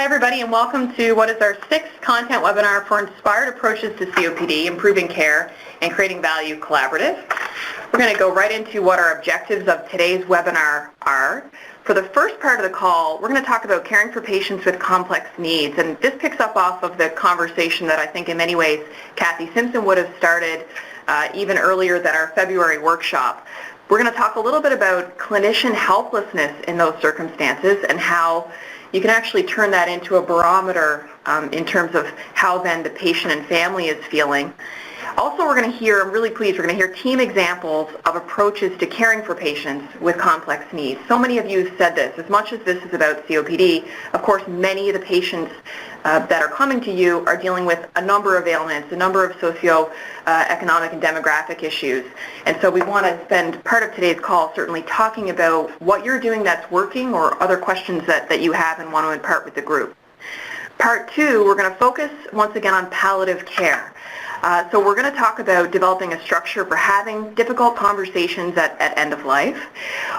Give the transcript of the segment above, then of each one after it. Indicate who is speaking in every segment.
Speaker 1: everybody, and welcome to what is our sixth content webinar for Inspired Approaches to COPD, Improving Care and Creating Value Collaborative. We're going to go right into what our objectives of today's webinar are. For the first part of the call, we're going to talk about caring for patients with complex needs, and this picks up off of the conversation that I think in many ways Kathy Simpson would have started even earlier than our February workshop. We're going to talk a little bit about clinician helplessness in those circumstances and how you can actually turn that into a barometer in terms of how then the patient and family is feeling. Also, we're going to hear, I'm really pleased, we're going to hear team examples of approaches to caring for patients with complex needs. So many of you have said this. As much as this is about COPD, of course, many of the patients that are coming to you are dealing with a number of ailments, a number of socio-economic and demographic issues. And so we want to spend part of today's call certainly talking about what you're doing that's working or other questions that you have and want to impart with the group. Part two, we're going to focus once again on palliative care. So we're going to talk about developing a structure for having difficult conversations at end of life.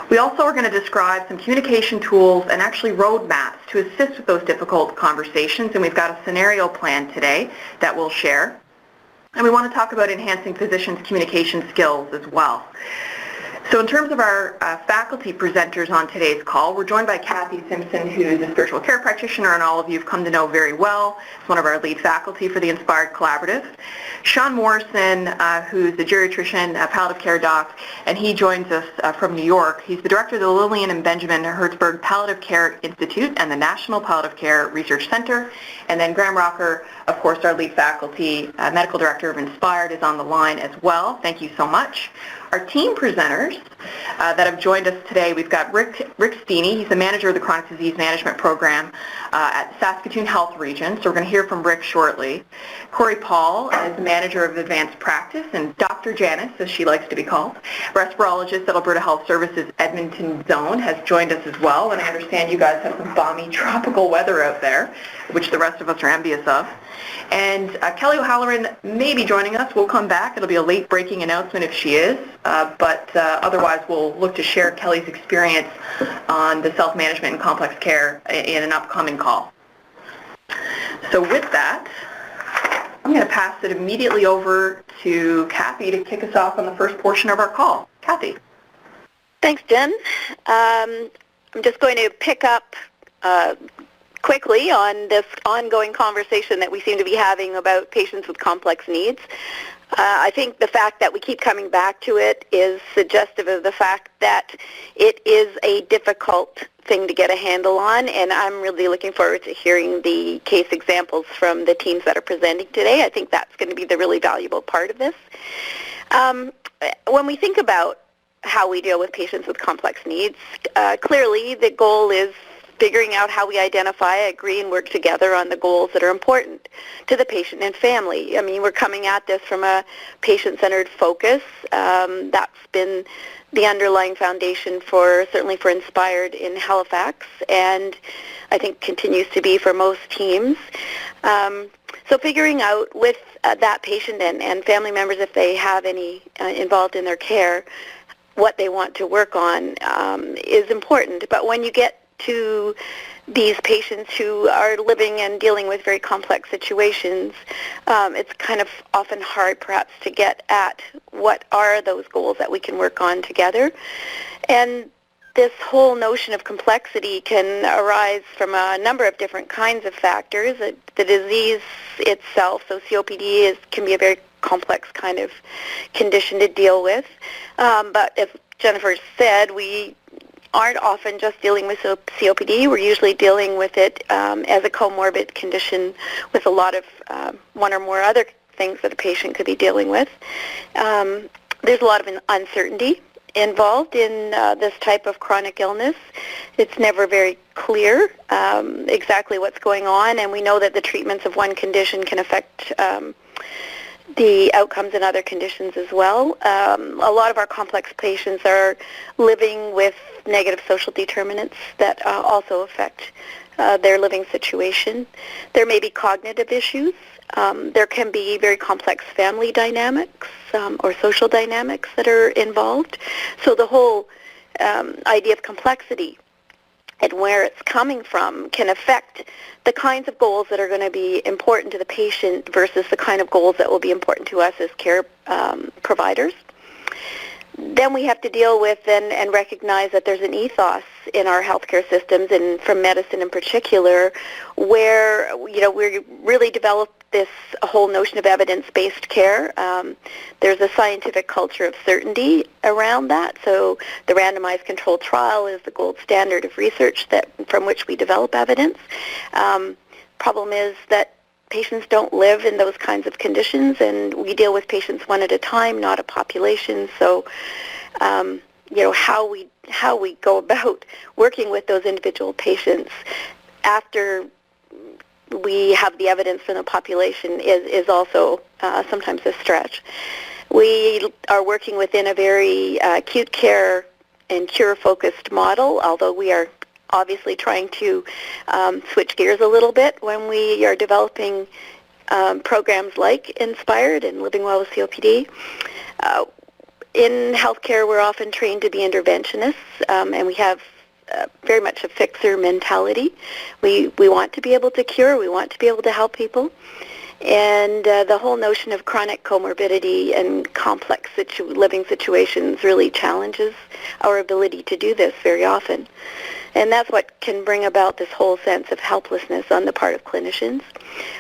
Speaker 1: We also are going to describe some communication tools and actually roadmaps to assist with those difficult conversations, and we've got a scenario plan today that we'll share. And we want to talk about enhancing physicians' communication skills as well. So in terms of our faculty presenters on today's call, we're joined by Kathy Simpson, who's a spiritual care practitioner, and all of you have come to know very well. She's one of our lead faculty for the Inspired Collaborative. Sean Morrison, who's a geriatrician, a palliative care doc, and he joins us from New York. He's the director of the Lillian and Benjamin Hertzberg Palliative Care Institute and the National Palliative Care Research Center. And then Graham Rocker, of course, our lead faculty, medical director of Inspired, is on the line as well. Thank you so much. Our team presenters that have joined us today, we've got Rick Steeney. He's the manager of the Chronic Disease Management Program at Saskatoon Health Region, so we're going to hear from Rick shortly. Corey Paul is the manager of Advanced Practice, and Dr. Janice, as she likes to be called, respirologist at Alberta Health Services Edmonton Zone, has joined us as well, and I understand you guys have some balmy tropical weather out there, which the rest of us are envious of. And Kelly O'Halloran may be joining us. We'll come back. It'll be a late breaking announcement if she is, but otherwise we'll look to share Kelly's experience on the self-management and complex care in an upcoming call. So with that, I'm going to pass it immediately over to Kathy to kick us off on the first portion of our call. Kathy.
Speaker 2: Thanks, Jen. I'm just going to pick up quickly on this ongoing conversation that we seem to be having about patients with complex needs. I think the fact that we keep coming back to it is suggestive of the fact that it is a difficult thing to get a handle on, and I'm really looking forward to hearing the case examples from the teams that are presenting today. I think that's going to be the really valuable part of this. When we think about how we deal with patients with complex needs, clearly the goal is figuring out how we identify, agree, and work together on the goals that are important to the patient and family. I mean, we're coming at this from a patient-centered focus. That's been the underlying foundation certainly for Inspired in Halifax, and I think continues to be for most teams. So figuring out with that patient and family members, if they have any involved in their care, what they want to work on is important. But when you get to these patients who are living and dealing with very complex situations, it's kind of often hard perhaps to get at what are those goals that we can work on together. And this whole notion of complexity can arise from a number of different kinds of factors. The disease itself, so COPD, can be a very complex kind of condition to deal with. But as Jennifer said, we aren't often just dealing with COPD. We're usually dealing with it as a comorbid condition with a lot of one or more other things that a patient could be dealing with. There's a lot of uncertainty involved in this type of chronic illness. It's never very clear exactly what's going on, and we know that the treatments of one condition can affect the outcomes in other conditions as well. A lot of our complex patients are living with negative social determinants that also affect their living situation. There may be cognitive issues. There can be very complex family dynamics or social dynamics that are involved. So the whole idea of complexity and where it's coming from can affect the kinds of goals that are going to be important to the patient versus the kind of goals that will be important to us as care providers. Then we have to deal with and recognize that there's an ethos in our healthcare systems, and from medicine in particular, where we really develop this whole notion of evidence-based care. There's a scientific culture of certainty around that. So the randomized controlled trial is the gold standard of research from which we develop evidence. Problem is that patients don't live in those kinds of conditions, and we deal with patients one at a time, not a population. So, how we go about working with those individual patients after we have the evidence from the population is also sometimes a stretch. We are working within a very acute care and cure-focused model, although we are obviously trying to switch gears a little bit when we are developing programs like Inspired and Living Well with COPD. In healthcare, we're often trained to be interventionists, and we have very much a fixer mentality. We want to be able to cure. We want to be able to help people. And the whole notion of chronic comorbidity and complex living situations really challenges our ability to do this very often. And that's what can bring about this whole sense of helplessness on the part of clinicians.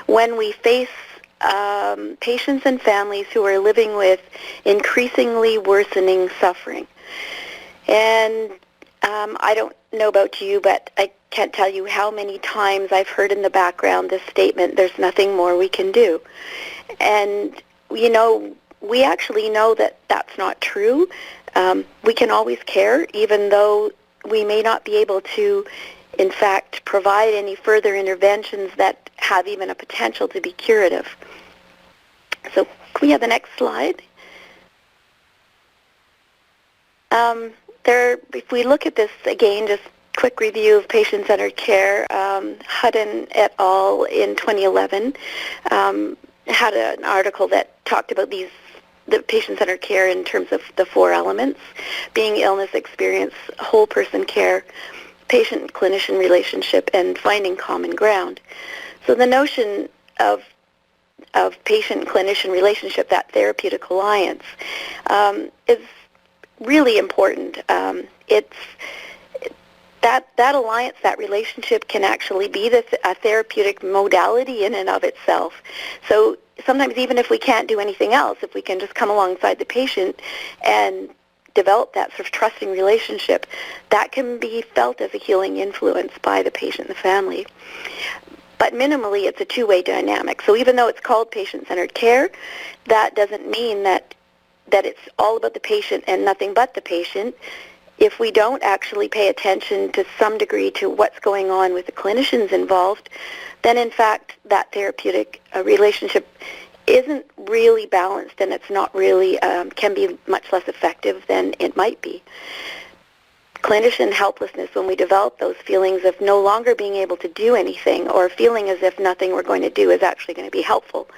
Speaker 2: When we face patients and families who are living with increasingly worsening suffering. And I don't know about you, but I can't tell you how many times I've heard in the background this statement, there's nothing more we can do. And, we actually know that that's not true. We can always care, even though we may not be able to, in fact, provide any further interventions that have even a potential to be curative. So can we have the next slide? If we look at this again, just quick review of patient-centered care, Hutton et al. In 2011 had an article that talked about the patient-centered care in terms of the 4 elements: being illness experience, whole person care, patient-clinician relationship, and finding common ground. So the notion of patient-clinician relationship, that therapeutic alliance, is really important. It's that alliance, that relationship can actually be a therapeutic modality in and of itself. So sometimes even if we can't do anything else, if we can just come alongside the patient and develop that sort of trusting relationship, that can be felt as a healing influence by the patient and the family. But minimally, it's a two-way dynamic. So even though it's called patient-centered care, that doesn't mean that it's all about the patient and nothing but the patient. If we don't actually pay attention to some degree to what's going on with the clinicians involved, then in fact that therapeutic relationship isn't really balanced, and it's not really, can be much less effective than it might be. Clinician helplessness, when we develop those feelings of no longer being able to do anything or feeling as if nothing we're going to do is actually going to be helpful,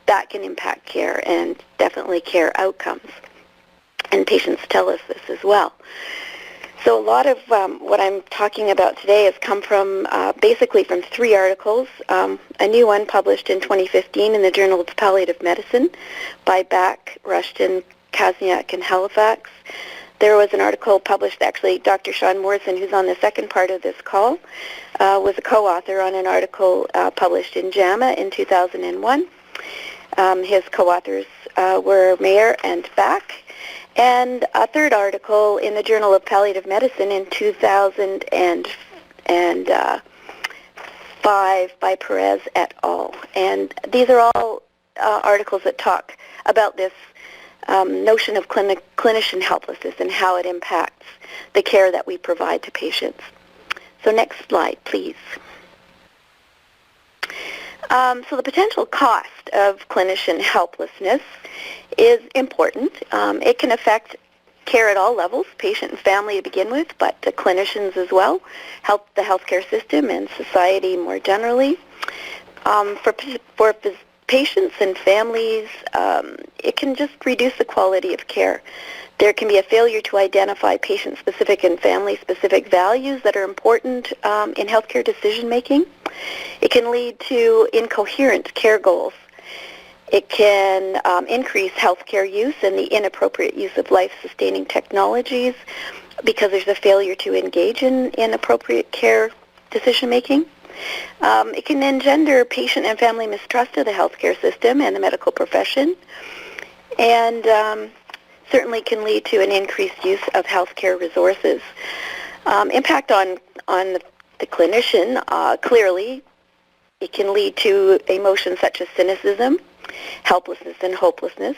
Speaker 2: that can impact care and definitely care outcomes. And patients tell us this as well. So a lot of what I'm talking about today has come from basically from 3 articles. A new one published in 2015 in the Journal of Palliative Medicine by Back, Rushton, Kazniak, and Halifax. There was an article published, actually Dr. Sean Morrison, who's on the second part of this call, was a co-author on an article published in JAMA in 2001. His co-authors were Mayer and Back. And a third article in the Journal of Palliative Medicine in 2005 by Perez et al. And these are all articles that talk about this notion of clinician helplessness and how it impacts the care that we provide to patients. So next slide, please. So the potential cost of clinician helplessness is important. It can affect care at all levels, patient and family to begin with, but the clinicians as well, the healthcare system and society more generally. For patients and families, it can just reduce the quality of care. There can be a failure to identify patient-specific and family-specific values that are important in healthcare decision-making. It can lead to incoherent care goals. It can increase healthcare use and the inappropriate use of life-sustaining technologies because there's a failure to engage in appropriate care decision-making. It can engender patient and family mistrust of the healthcare system and the medical profession, and certainly can lead to an increased use of healthcare resources. Impact on the clinician, clearly, it can lead to emotions such as cynicism, helplessness and hopelessness,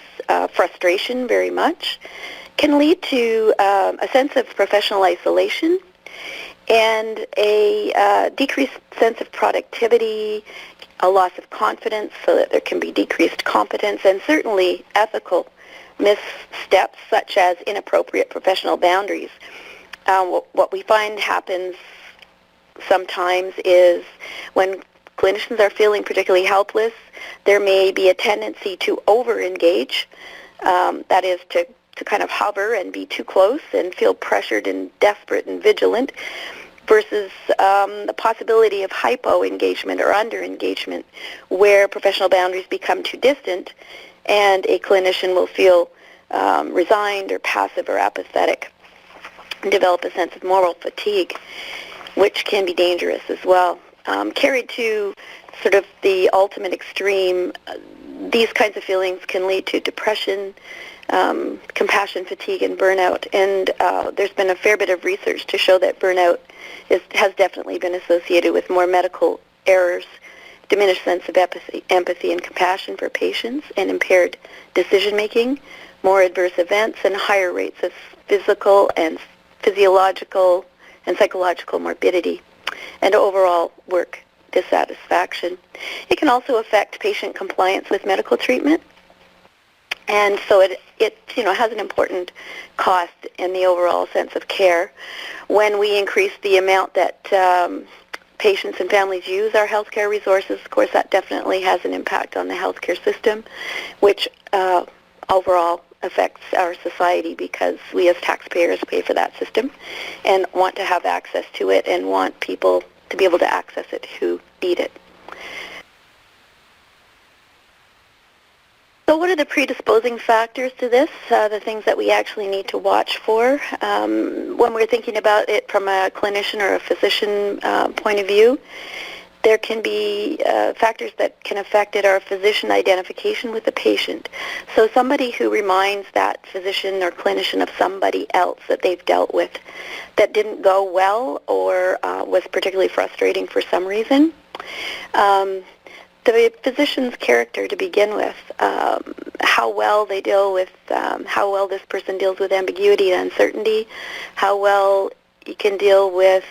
Speaker 2: frustration very much, can lead to a sense of professional isolation and a decreased sense of productivity, a loss of confidence so that there can be decreased competence, and certainly ethical missteps such as inappropriate professional boundaries. What we find happens sometimes is when clinicians are feeling particularly helpless, there may be a tendency to over-engage, that is to kind of hover and be too close and feel pressured and desperate and vigilant, versus the possibility of hypo-engagement or under-engagement, where professional boundaries become too distant and a clinician will feel resigned or passive or apathetic and develop a sense of moral fatigue, which can be dangerous as well. Carried to sort of the ultimate extreme, these kinds of feelings can lead to depression, compassion fatigue, and burnout. And there's been a fair bit of research to show that burnout has definitely been associated with more medical errors, diminished sense of empathy and compassion for patients, and impaired decision-making, more adverse events, and higher rates of physical and physiological and psychological morbidity, and overall work dissatisfaction. It can also affect patient compliance with medical treatment, and so it has an important cost in the overall sense of care. When we increase the amount that patients and families use our healthcare resources, of course, that definitely has an impact on the healthcare system, which overall affects our society because we as taxpayers pay for that system and want to have access to it and want people to be able to access it who need it. So what are the predisposing factors to this, the things that we actually need to watch for? When we're thinking about it from a clinician or a physician point of view, there can be factors that can affect it, our physician identification with the patient. So somebody who reminds that physician or clinician of somebody else that they've dealt with that didn't go well or was particularly frustrating for some reason. The physician's character to begin with, how well they deal with, how well this person deals with ambiguity and uncertainty, how well you can deal with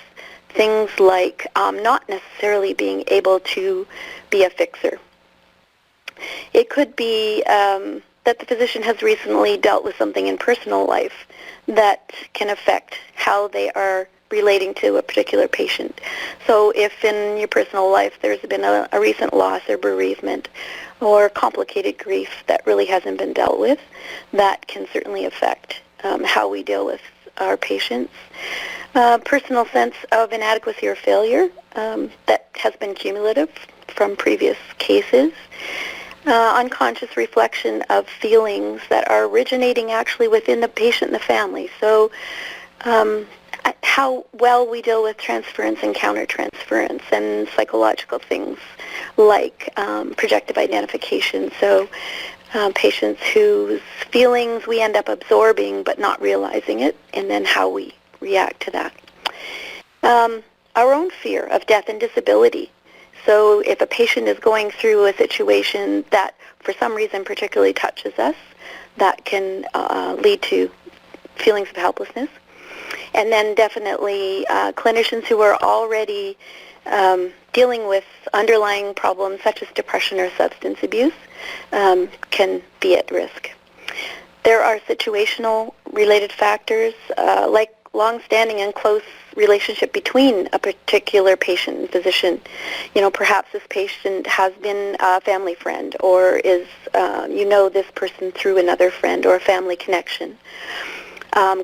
Speaker 2: things like not necessarily being able to be a fixer. It could be that the physician has recently dealt with something in personal life that can affect how they are relating to a particular patient. So if in your personal life there's been a recent loss or bereavement or complicated grief that really hasn't been dealt with, that can certainly affect how we deal with our patients. Personal sense of inadequacy or failure that has been cumulative from previous cases. Unconscious reflection of feelings that are originating actually within the patient and the family. So how well we deal with transference and countertransference and psychological things like projective identification. So patients whose feelings we end up absorbing but not realizing it, and then how we react to that. Our own fear of death and disability. So if a patient is going through a situation that for some reason particularly touches us, that can lead to feelings of helplessness. And then definitely clinicians who are already dealing with underlying problems such as depression or substance abuse can be at risk. There are situational related factors like long-standing and close relationship between a particular patient and physician. Perhaps this patient has been a family friend, or is this person through another friend or a family connection.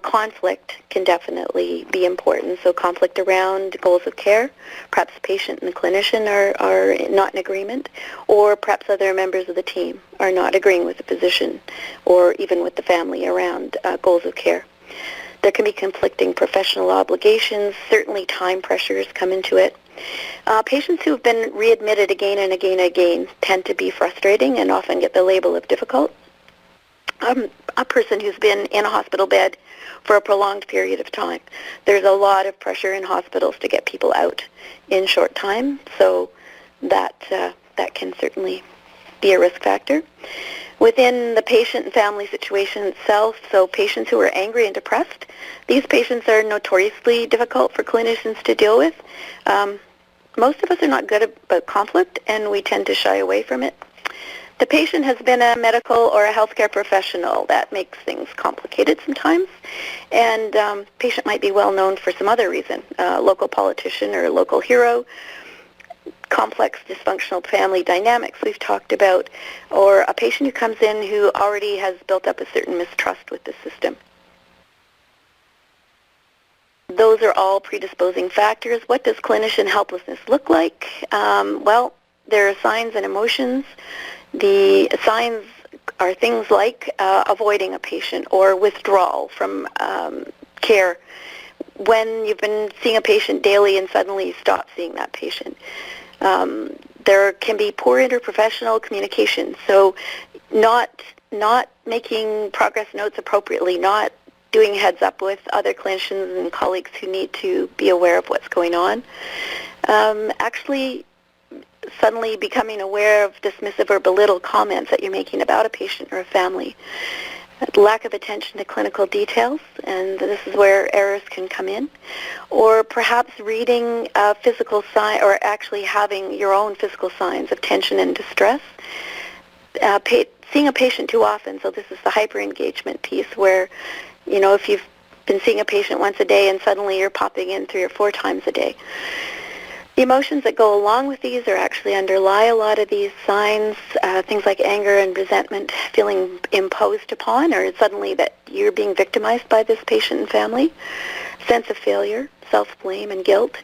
Speaker 2: Conflict can definitely be important. So conflict around goals of care. Perhaps the patient and the clinician are not in agreement, or perhaps other members of the team are not agreeing with the physician or even with the family around goals of care. There can be conflicting professional obligations. Certainly time pressures come into it. Patients who have been readmitted again and again and again tend to be frustrating and often get the label of difficult. A person who's been in a hospital bed for a prolonged period of time. There's a lot of pressure in hospitals to get people out in short time, so that can certainly be a risk factor. Within the patient and family situation itself, so patients who are angry and depressed, these patients are notoriously difficult for clinicians to deal with. Most of us are not good about conflict, and we tend to shy away from it. The patient has been a medical or a healthcare professional. That makes things complicated sometimes. And patient might be well known for some other reason, local politician or local hero, complex dysfunctional family dynamics we've talked about, or a patient who comes in who already has built up a certain mistrust with the system. Those are all predisposing factors. What does clinician helplessness look like? Well, there are signs and emotions. The signs are things like avoiding a patient or withdrawal from care. When you've been seeing a patient daily and suddenly you stop seeing that patient. There can be poor interprofessional communication, so not making progress notes appropriately, not doing heads up with other clinicians and colleagues who need to be aware of what's going on. Actually suddenly becoming aware of dismissive or belittled comments that you're making about a patient or a family. Lack of attention to clinical details, and this is where errors can come in. Or perhaps reading physical sign, or actually having your own physical signs of tension and distress. Seeing a patient too often, so this is the hyper-engagement piece where, if you've been seeing a patient once a day and suddenly you're popping in 3 or 4 times a day. The emotions that go along with these are actually underlie a lot of these signs, things like anger and resentment, feeling imposed upon, or suddenly that you're being victimized by this patient and family, sense of failure, self-blame and guilt.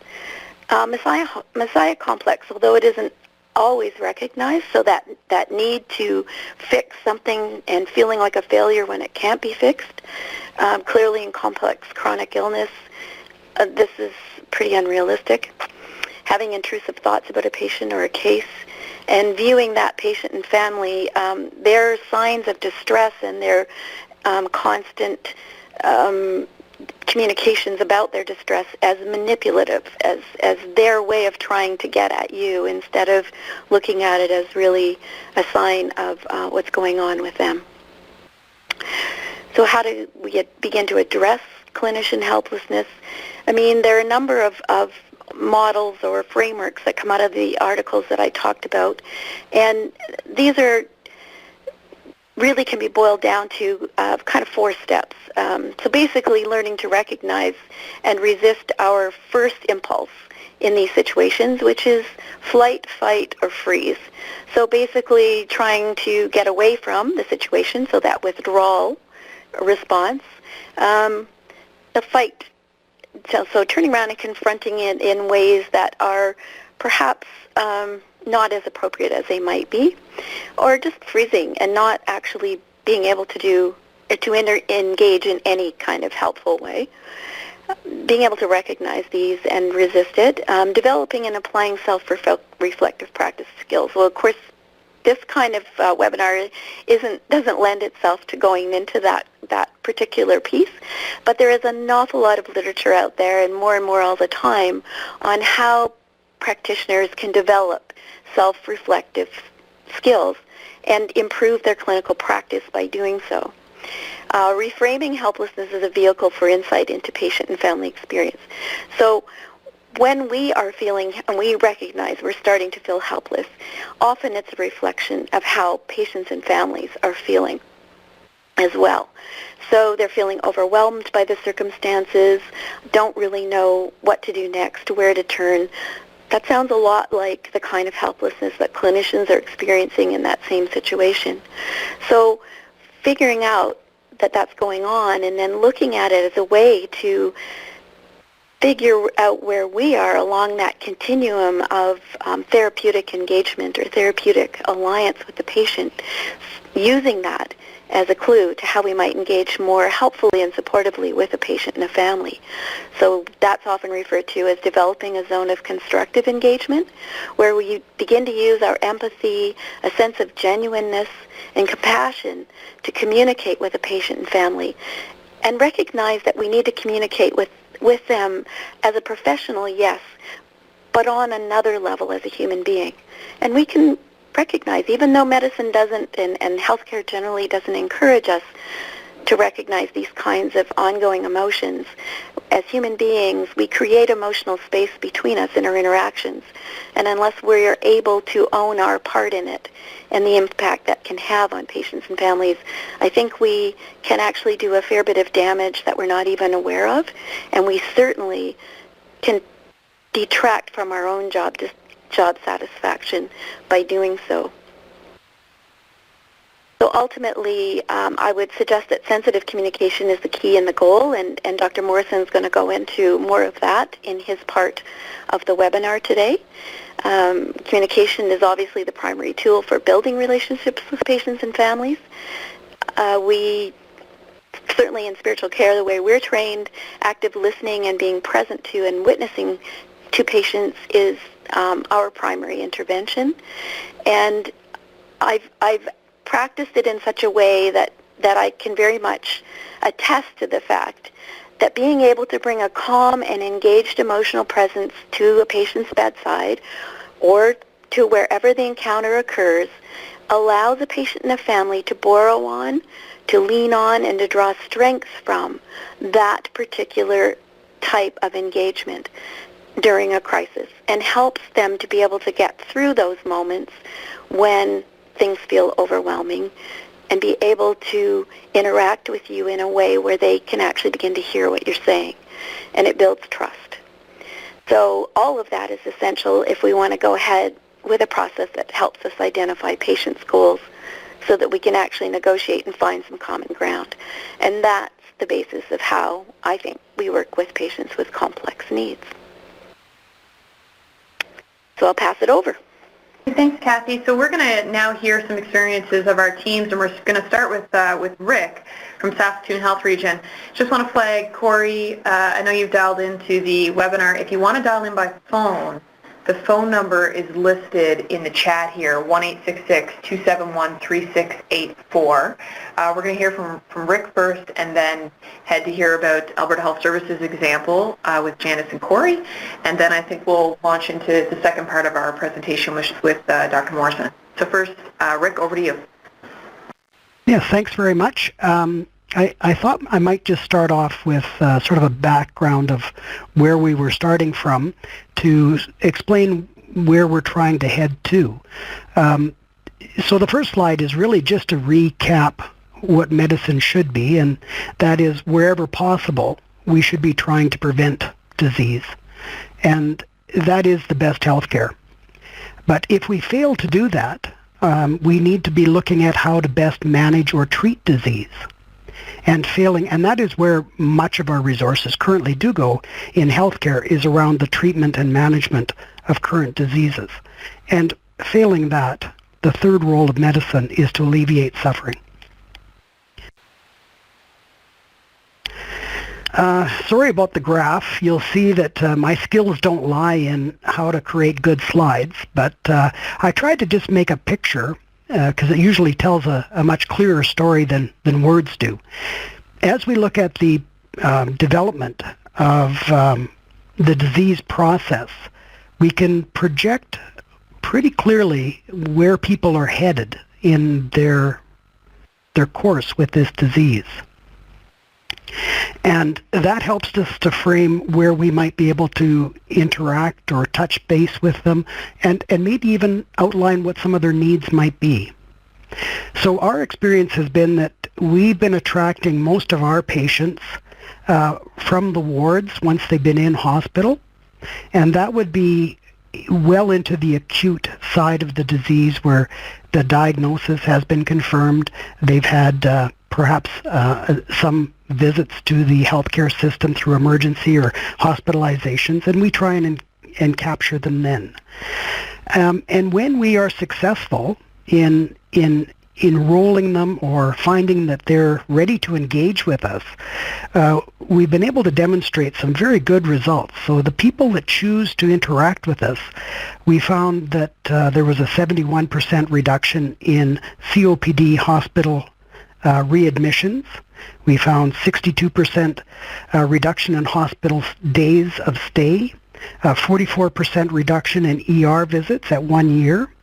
Speaker 2: Messiah complex, although it isn't always recognized, so that need to fix something and feeling like a failure when it can't be fixed. Clearly in complex chronic illness, this is pretty unrealistic. Having intrusive thoughts about a patient or a case, and viewing that patient and family, their signs of distress and their constant communications about their distress as manipulative, as their way of trying to get at you, instead of looking at it as really a sign of what's going on with them. So how do we begin to address clinician helplessness? I mean, there are a number of models or frameworks that come out of the articles that I talked about, and these are really can be boiled down to kind of 4 steps. So basically learning to recognize and resist our first impulse in these situations, which is flight, fight, or freeze. So basically trying to get away from the situation, so that withdrawal response. The fight, so turning around and confronting it in ways that are perhaps not as appropriate as they might be, or just freezing and not actually being able to engage in any kind of helpful way. Being able to recognize these and resist it. Developing and applying self-reflective practice skills. Well, of course, this kind of webinar doesn't lend itself to going into that particular piece, but there is an awful lot of literature out there, and more all the time, on how practitioners can develop self-reflective skills and improve their clinical practice by doing so. Reframing helplessness as a vehicle for insight into patient and family experience. So when we are feeling, and we recognize we're starting to feel helpless, often it's a reflection of how patients and families are feeling. as well. So they're feeling overwhelmed by the circumstances, don't really know what to do next, where to turn. That sounds a lot like the kind of helplessness that clinicians are experiencing in that same situation. So figuring out that that's going on and then looking at it as a way to figure out where we are along that continuum of therapeutic engagement or therapeutic alliance with the patient, using that as a clue to how we might engage more helpfully and supportively with a patient and a family. So that's often referred to as developing a zone of constructive engagement, where we begin to use our empathy, a sense of genuineness and compassion to communicate with a patient and family, and recognize that we need to communicate with them as a professional, yes, but on another level as a human being. And we can recognize, even though medicine doesn't and healthcare generally doesn't encourage us to recognize these kinds of ongoing emotions, as human beings, we create emotional space between us in our interactions. And unless we're able to own our part in it and the impact that can have on patients and families, I think we can actually do a fair bit of damage that we're not even aware of, and we certainly can detract from our own job satisfaction by doing so. So ultimately, I would suggest that sensitive communication is the key and the goal, and Dr. Morrison is going to go into more of that in his part of the webinar today. Communication is obviously the primary tool for building relationships with patients and families. We certainly in spiritual care, the way we're trained, active listening and being present to and witnessing to patients is our primary intervention. And I've practiced it in such a way that I can very much attest to the fact that being able to bring a calm and engaged emotional presence to a patient's bedside or to wherever the encounter occurs allows a patient and a family to borrow on, to lean on, and to draw strength from that particular type of engagement during a crisis, and helps them to be able to get through those moments when things feel overwhelming and be able to interact with you in a way where they can actually begin to hear what you're saying, and it builds trust. So all of that is essential if we want to go ahead with a process that helps us identify patients' goals so that we can actually negotiate and find some common ground. And that's the basis of how I think we work with patients with complex needs. So I'll pass it over.
Speaker 1: Thanks, Kathy. So we're going to now hear some experiences of our teams, and we're going to start with Rick from Saskatoon Health Region. Just want to flag, Corey, I know you've dialed into the webinar. If you want to dial in by phone, the phone number is listed in the chat here, 1-866-271-3684. We're going to hear from Rick first, and then head to hear about Alberta Health Services example with Janice and Corey, and then I think we'll launch into the second part of our presentation, which is with Dr. Morrison. So first, Rick, over to you.
Speaker 3: Yes, thanks very much. I thought I might just start off with sort of a background of where we were starting from to explain where we're trying to head to. So the first slide is really just to recap what medicine should be, and that is wherever possible, we should be trying to prevent disease. And that is the best healthcare. But if we fail to do that, we need to be looking at how to best manage or treat disease. And that is where much of our resources currently do go in healthcare, is around the treatment and management of current diseases. And failing that, the third role of medicine is to alleviate suffering. Sorry about the graph. You'll see that my skills don't lie in how to create good slides, but I tried to just make a picture because it usually tells a much clearer story than words do. As we look at the development of the disease process, we can project pretty clearly where people are headed in their course with this disease. And that helps us to frame where we might be able to interact or touch base with them, and maybe even outline what some of their needs might be. So our experience has been that we've been attracting most of our patients from the wards once they've been in hospital, and that would be well into the acute side of the disease where the diagnosis has been confirmed. They've had perhaps some visits to the healthcare system through emergency or hospitalizations, and we try and capture them then. And when we are successful in enrolling them or finding that they're ready to engage with us, we've been able to demonstrate some very good results. So the people that choose to interact with us, we found that there was a 71% reduction in COPD hospital readmissions. We found 62% reduction in hospital days of stay, 44% reduction in ER visits at 1 year,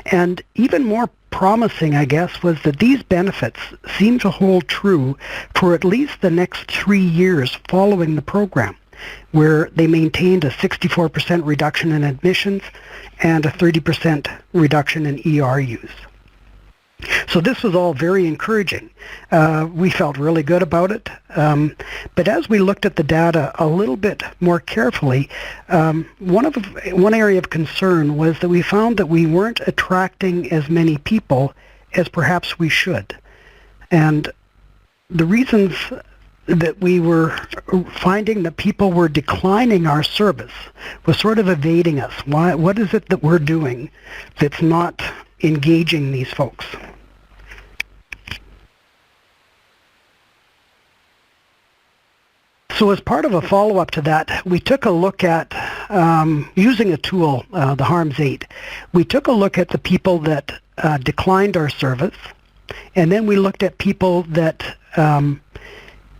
Speaker 3: and even more promising, I guess, was that these benefits seem to hold true for at least the next 3 years following the program, where they maintained a 64% reduction in admissions and a 30% reduction in ER use. So this was all very encouraging. We felt really good about it. But as we looked at the data a little bit more carefully, one area of concern was that we found that we weren't attracting as many people as perhaps we should. And the reasons that we were finding that people were declining our service was sort of evading us. What is it that we're doing that's not engaging these folks? So as part of a follow-up to that, we took a look at, using a tool, the HARMS-8, we took a look at the people that declined our service, and then we looked at people that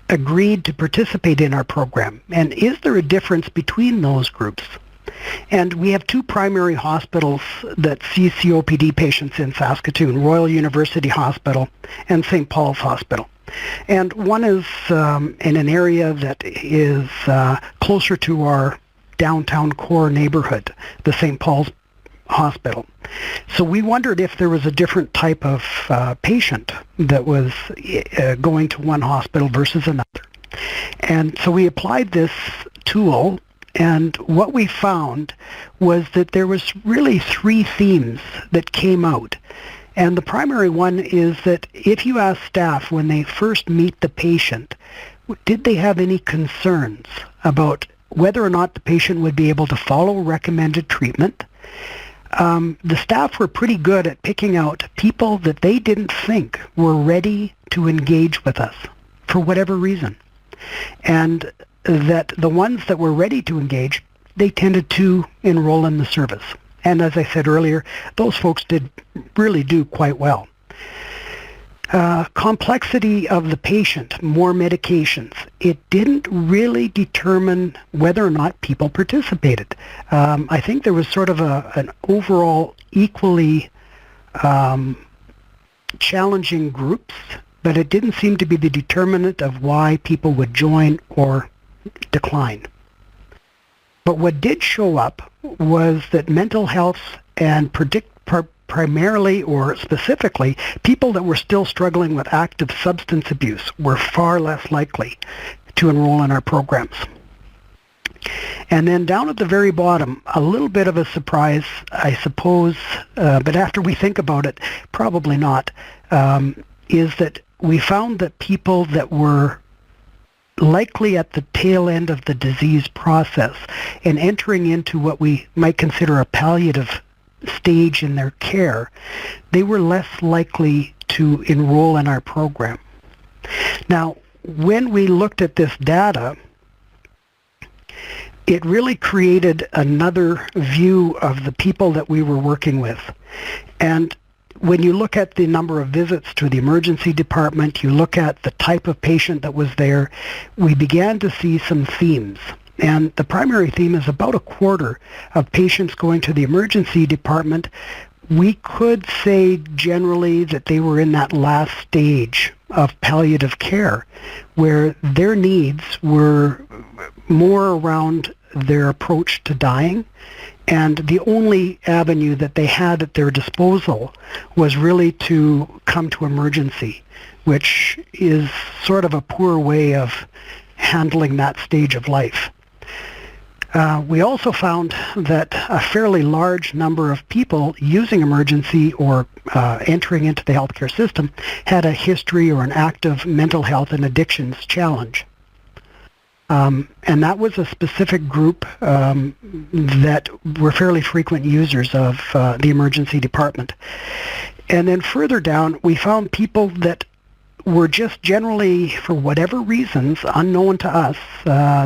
Speaker 3: agreed to participate in our program. And is there a difference between those groups? And we have two primary hospitals that see COPD patients in Saskatoon, Royal University Hospital and St. Paul's Hospital. And one is in an area that is closer to our downtown core neighborhood, the St. Paul's Hospital. So we wondered if there was a different type of patient that was going to one hospital versus another. And so we applied this tool, and what we found was that there was really three themes that came out. And the primary one is that if you ask staff when they first meet the patient, did they have any concerns about whether or not the patient would be able to follow recommended treatment? The staff were pretty good at picking out people that they didn't think were ready to engage with us for whatever reason. And that the ones that were ready to engage, they tended to enroll in the service. And as I said earlier, those folks did really do quite well. Complexity of the patient, more medications. It didn't really determine whether or not people participated. I think there was sort of an overall equally challenging groups, but it didn't seem to be the determinant of why people would join or decline. But what did show up was that mental health and primarily or specifically people that were still struggling with active substance abuse were far less likely to enroll in our programs. And then down at the very bottom, a little bit of a surprise, I suppose, but after we think about it, probably not, is that we found that people that were likely at the tail end of the disease process and entering into what we might consider a palliative stage in their care, they were less likely to enroll in our program. Now, when we looked at this data, it really created another view of the people that we were working with. And when you look at the number of visits to the emergency department, you look at the type of patient that was there, we began to see some themes. And the primary theme is about a quarter of patients going to the emergency department. We could say generally that they were in that last stage of palliative care, where their needs were more around their approach to dying And the only avenue that they had at their disposal was really to come to emergency, which is sort of a poor way of handling that stage of life. We also found that a fairly large number of people using emergency or entering into the healthcare system had a history or an active mental health and addictions challenge. And that was a specific group that were fairly frequent users of the emergency department. And then further down, we found people that were just generally, for whatever reasons, unknown to us,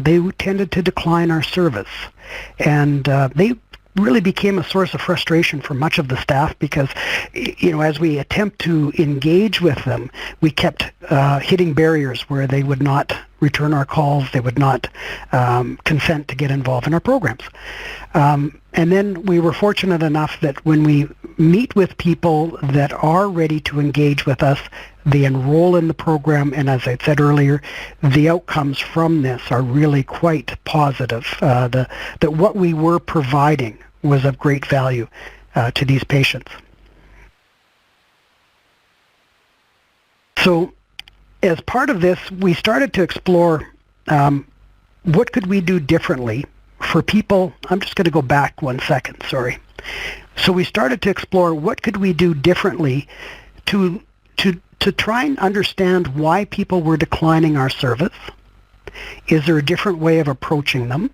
Speaker 3: they tended to decline our service. And they really became a source of frustration for much of the staff because, as we attempt to engage with them, we kept hitting barriers where they would not return our calls, they would not consent to get involved in our programs. And then we were fortunate enough that when we meet with people that are ready to engage with us, they enroll in the program, and as I said earlier, the outcomes from this are really quite positive. That what we were providing was of great value to these patients. So as part of this, we started to explore what could we do differently for people. I'm just going to go back 1 second, sorry. So we started to explore what could we do differently to try and understand why people were declining our service. Is there a different way of approaching them?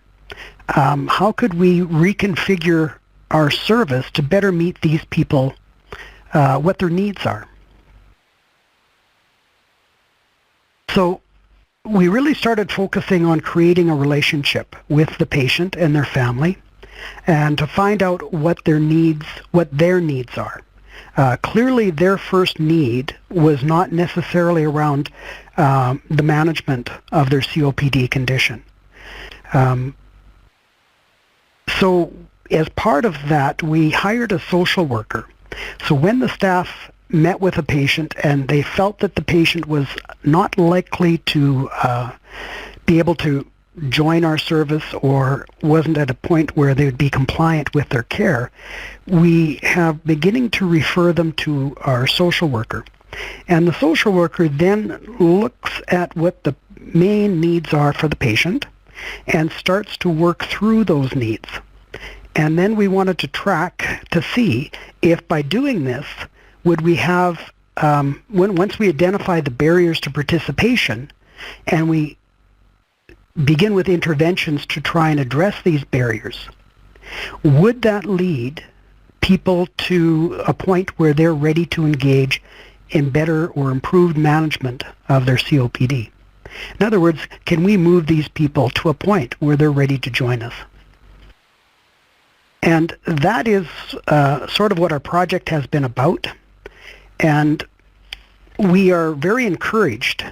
Speaker 3: How could we reconfigure our service to better meet these people, what their needs are? So we really started focusing on creating a relationship with the patient and their family and to find out what their needs are. Clearly, their first need was not necessarily around the management of their COPD condition. So as part of that, we hired a social worker. So when the staff met with a patient and they felt that the patient was not likely to be able to join our service or wasn't at a point where they would be compliant with their care, we have beginning to refer them to our social worker. And the social worker then looks at what the main needs are for the patient and starts to work through those needs. And then we wanted to track to see if by doing this, would we have, once we identify the barriers to participation and we begin with interventions to try and address these barriers, would that lead people to a point where they're ready to engage in better or improved management of their COPD? In other words, can we move these people to a point where they're ready to join us? And that is sort of what our project has been about. And we are very encouraged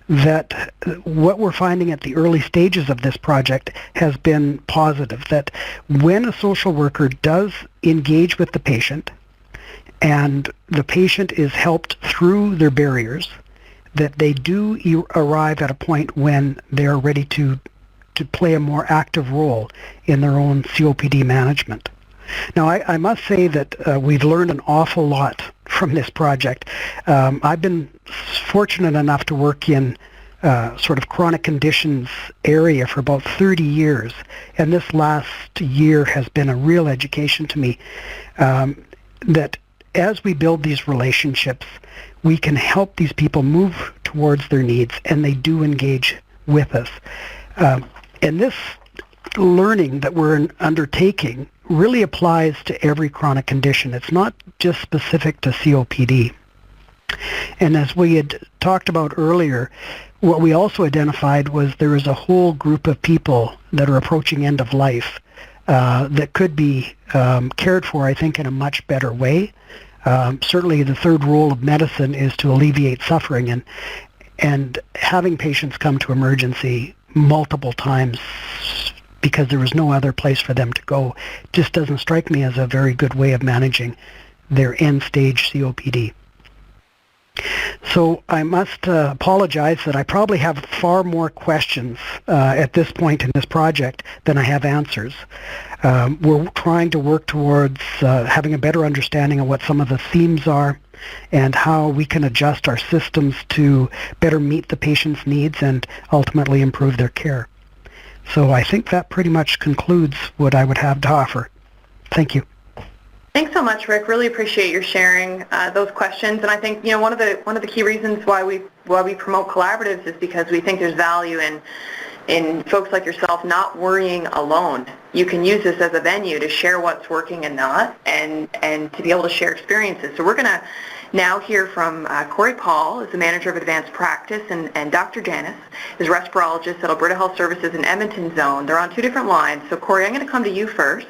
Speaker 3: that what we're finding at the early stages of this project has been positive, that when a social worker does engage with the patient and the patient is helped through their barriers, that they do arrive at a point when they are ready to play a more active role in their own COPD management. Now, I must say that we've learned an awful lot from this project. I've been fortunate enough to work in sort of chronic conditions area for about 30 years, and this last year has been a real education to me that as we build these relationships, we can help these people move towards their needs, and they do engage with us. And this learning that we're undertaking really applies to every chronic condition. It's not just specific to COPD. And as we had talked about earlier, what we also identified was there is a whole group of people that are approaching end of life that could be cared for, I think, in a much better way. Certainly the third role of medicine is to alleviate suffering, and having patients come to emergency multiple times because there was no other place for them to go just doesn't strike me as a very good way of managing their end-stage COPD. So I must apologize that I probably have far more questions at this point in this project than I have answers. We're trying to work towards having a better understanding of what some of the themes are and how we can adjust our systems to better meet the patient's needs and ultimately improve their care. So I think that pretty much concludes what I would have to offer. Thank you.
Speaker 1: Thanks so much, Rick. Really appreciate your sharing those questions. And I think one of the key reasons why we promote collaboratives is because we think there's value in folks like yourself not worrying alone. You can use this as a venue to share what's working and not, and to be able to share experiences. So we're going to now hear from Corey Paul, is the manager of advanced practice, and Dr. Janice is respirologist at Alberta Health Services in Edmonton Zone. They're on two different lines. So Corey, I'm going to come to you first.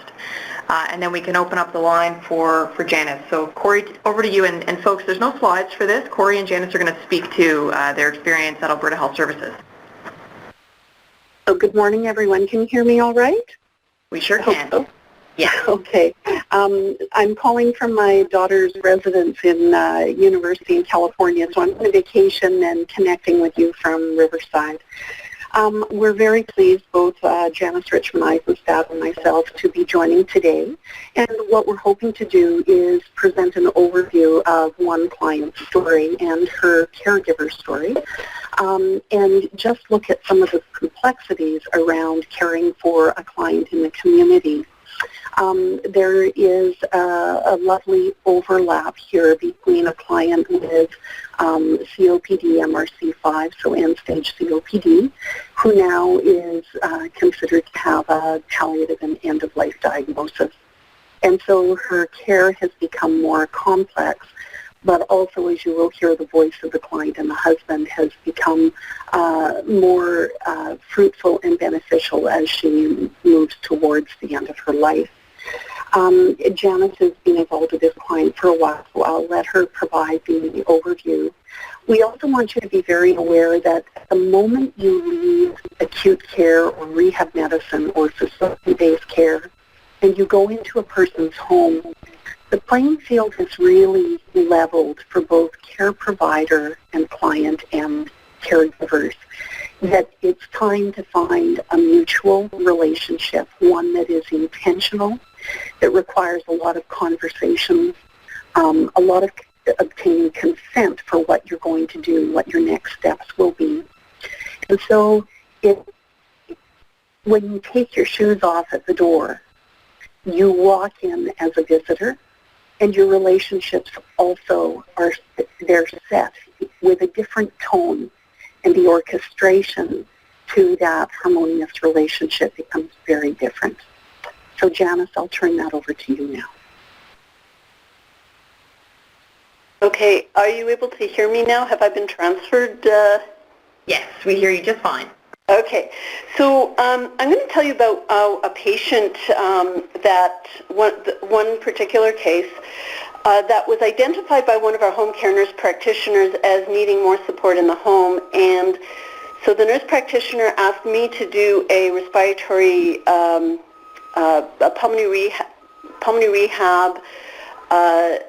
Speaker 1: And then we can open up the line for Janice. So Corey, over to you. And folks, there's no slides for this. Corey and Janice are going to speak to their experience at Alberta Health Services.
Speaker 4: So good morning, everyone. Can you hear me all right?
Speaker 1: We sure can.
Speaker 4: So.
Speaker 1: Yeah.
Speaker 4: Okay. I'm calling from my daughter's residence in University in California, so I'm on vacation and connecting with you from Riverside. We're very pleased, both Janice Richmond-Eisenstadt and myself, to be joining today. And what we're hoping to do is present an overview of one client's story and her caregiver's story, and just look at some of the complexities around caring for a client in the community. There is a lovely overlap here between a client with COPD, MRC5, so end-stage COPD, who now is considered to have a palliative and end-of-life diagnosis. And so her care has become more complex, but also, as you will hear, the voice of the client and the husband has become more fruitful and beneficial as she moves towards the end of her life. Janice has been involved with this client for a while, so I'll let her provide the overview. We also want you to be very aware that the moment you leave acute care or rehab medicine or facility-based care and you go into a person's home, the playing field is really leveled for both care provider and client and caregivers. That it's time to find a mutual relationship, one that is intentional, that requires a lot of conversations, a lot of obtaining consent for what you're going to do, what your next steps will be. And so when you take your shoes off at the door, you walk in as a visitor, and your relationships also they're set with a different tone, and the orchestration to that harmonious relationship becomes very different. So Janice, I'll turn that over to you now.
Speaker 2: Okay, are you able to hear me now? Have I been transferred?
Speaker 1: Yes, we hear you just fine.
Speaker 2: Okay, so I'm going to tell you about a patient that one particular case that was identified by one of our home care nurse practitioners as needing more support in the home, and so the nurse practitioner asked me to do a respiratory, a pulmonary rehab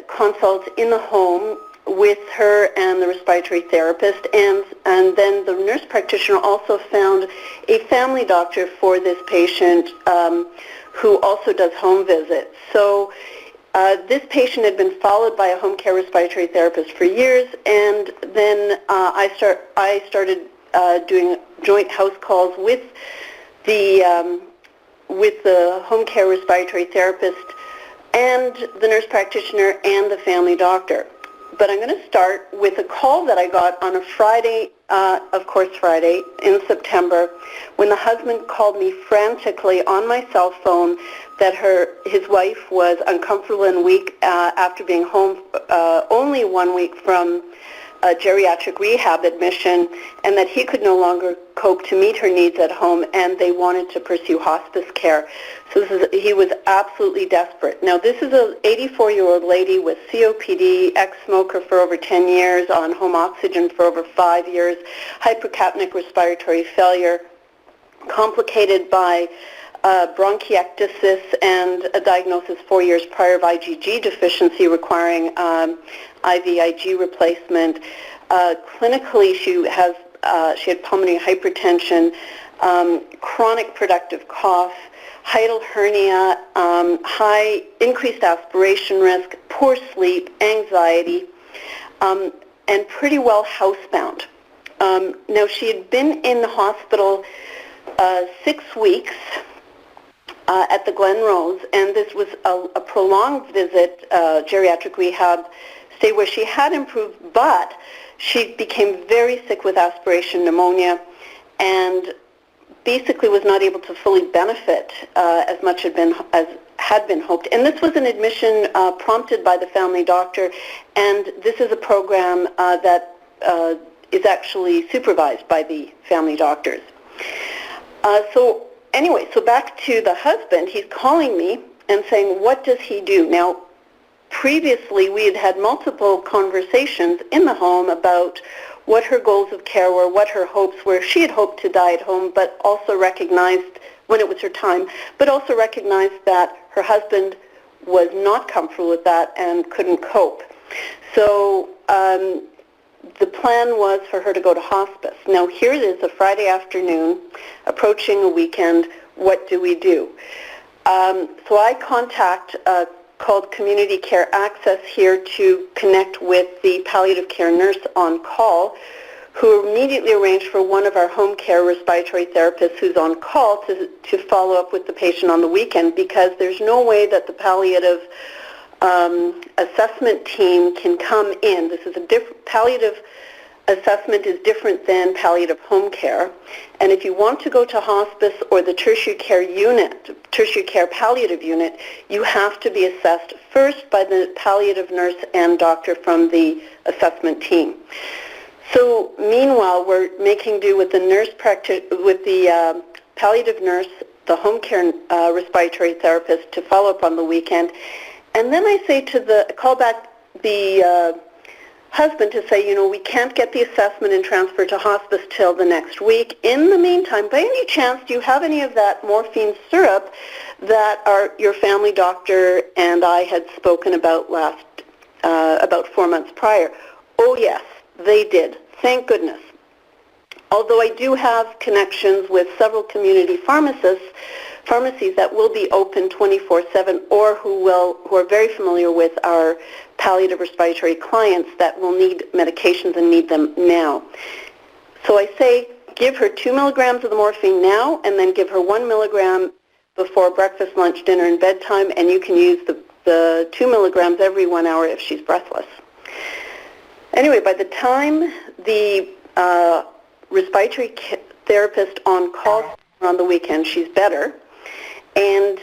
Speaker 2: consult in the home with her and the respiratory therapist, and then the nurse practitioner also found a family doctor for this patient who also does home visits. So this patient had been followed by a home care respiratory therapist for years, and then I started doing joint house calls with the home care respiratory therapist and the nurse practitioner and the family doctor. But I'm going to start with a call that I got on a Friday, of course Friday, in September, when the husband called me frantically on my cell phone that his wife was uncomfortable and weak after being home only 1 week from a geriatric rehab admission, and that he could no longer cope to meet her needs at home, and they wanted to pursue hospice care. So he was absolutely desperate. Now, this is an 84-year-old lady with COPD, ex-smoker for over 10 years, on home oxygen for over 5 years, hypercapnic respiratory failure, complicated by
Speaker 4: bronchiectasis and a diagnosis 4 years prior of IgG deficiency requiring IVIG replacement. Clinically, she had pulmonary hypertension, chronic productive cough, hiatal hernia, high increased aspiration risk, poor sleep, anxiety, and pretty well housebound. Now, she had been in the hospital 6 weeks at the Glen Rose, and this was a prolonged visit, geriatric rehab stay where she had improved, but she became very sick with aspiration pneumonia and basically was not able to fully benefit as much as had been hoped. And this was an admission prompted by the family doctor, and this is a program that is actually supervised by the family doctors. So back to the husband. He's calling me and saying, what does he do? Now, previously we had had multiple conversations in the home about what her goals of care were, what her hopes were. She had hoped to die at home, but also recognized when it was her time, but also recognized that her husband was not comfortable with that and couldn't cope. So the plan was for her to go to hospice. Now here it is, a Friday afternoon, approaching a weekend. What do we do? So I contact called Community Care Access here to connect with the palliative care nurse on call, who immediately arranged for one of our home care respiratory therapists who's on call to follow up with the patient on the weekend, because there's no way that the palliative assessment team can come in. This is a palliative assessment is different than palliative home care. And if you want to go to hospice or the tertiary care palliative unit, you have to be assessed first by the palliative nurse and doctor from the assessment team. So meanwhile, we're making do with the palliative nurse, the home care respiratory therapist to follow up on the weekend. And then I say call back the husband to say, we can't get the assessment and transfer to hospice till the next week. In the meantime, by any chance, do you have any of that morphine syrup that your family doctor and I had spoken about about 4 months prior? Oh yes, they did. Thank goodness. Although I do have connections with several community pharmacies that will be open 24/7, or who are very familiar with our palliative respiratory clients that will need medications and need them now. So I say give her 2 milligrams of the morphine now, and then give her 1 milligram before breakfast, lunch, dinner, and bedtime, and you can use the 2 milligrams every 1 hour if she's breathless. Anyway, by the time the respiratory therapist on call on the weekend, she's better, and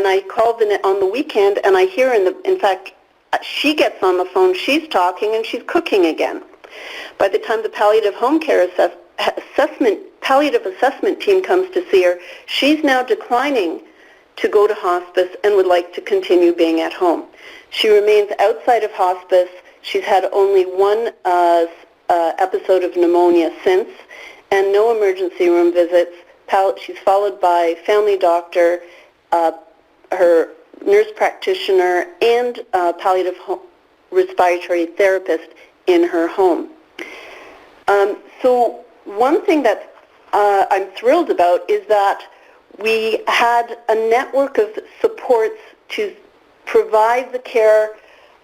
Speaker 4: I called on the weekend, and I hear in fact, she gets on the phone, she's talking, and she's cooking again. By the time the palliative home care palliative assessment team comes to see her, she's now declining to go to hospice and would like to continue being at home. She remains outside of hospice. She's had only one episode of pneumonia since, and no emergency room visits. She's followed by family doctor, her nurse practitioner, and palliative respiratory therapist in her home. So one thing that I'm thrilled about is that we had a network of supports to provide the care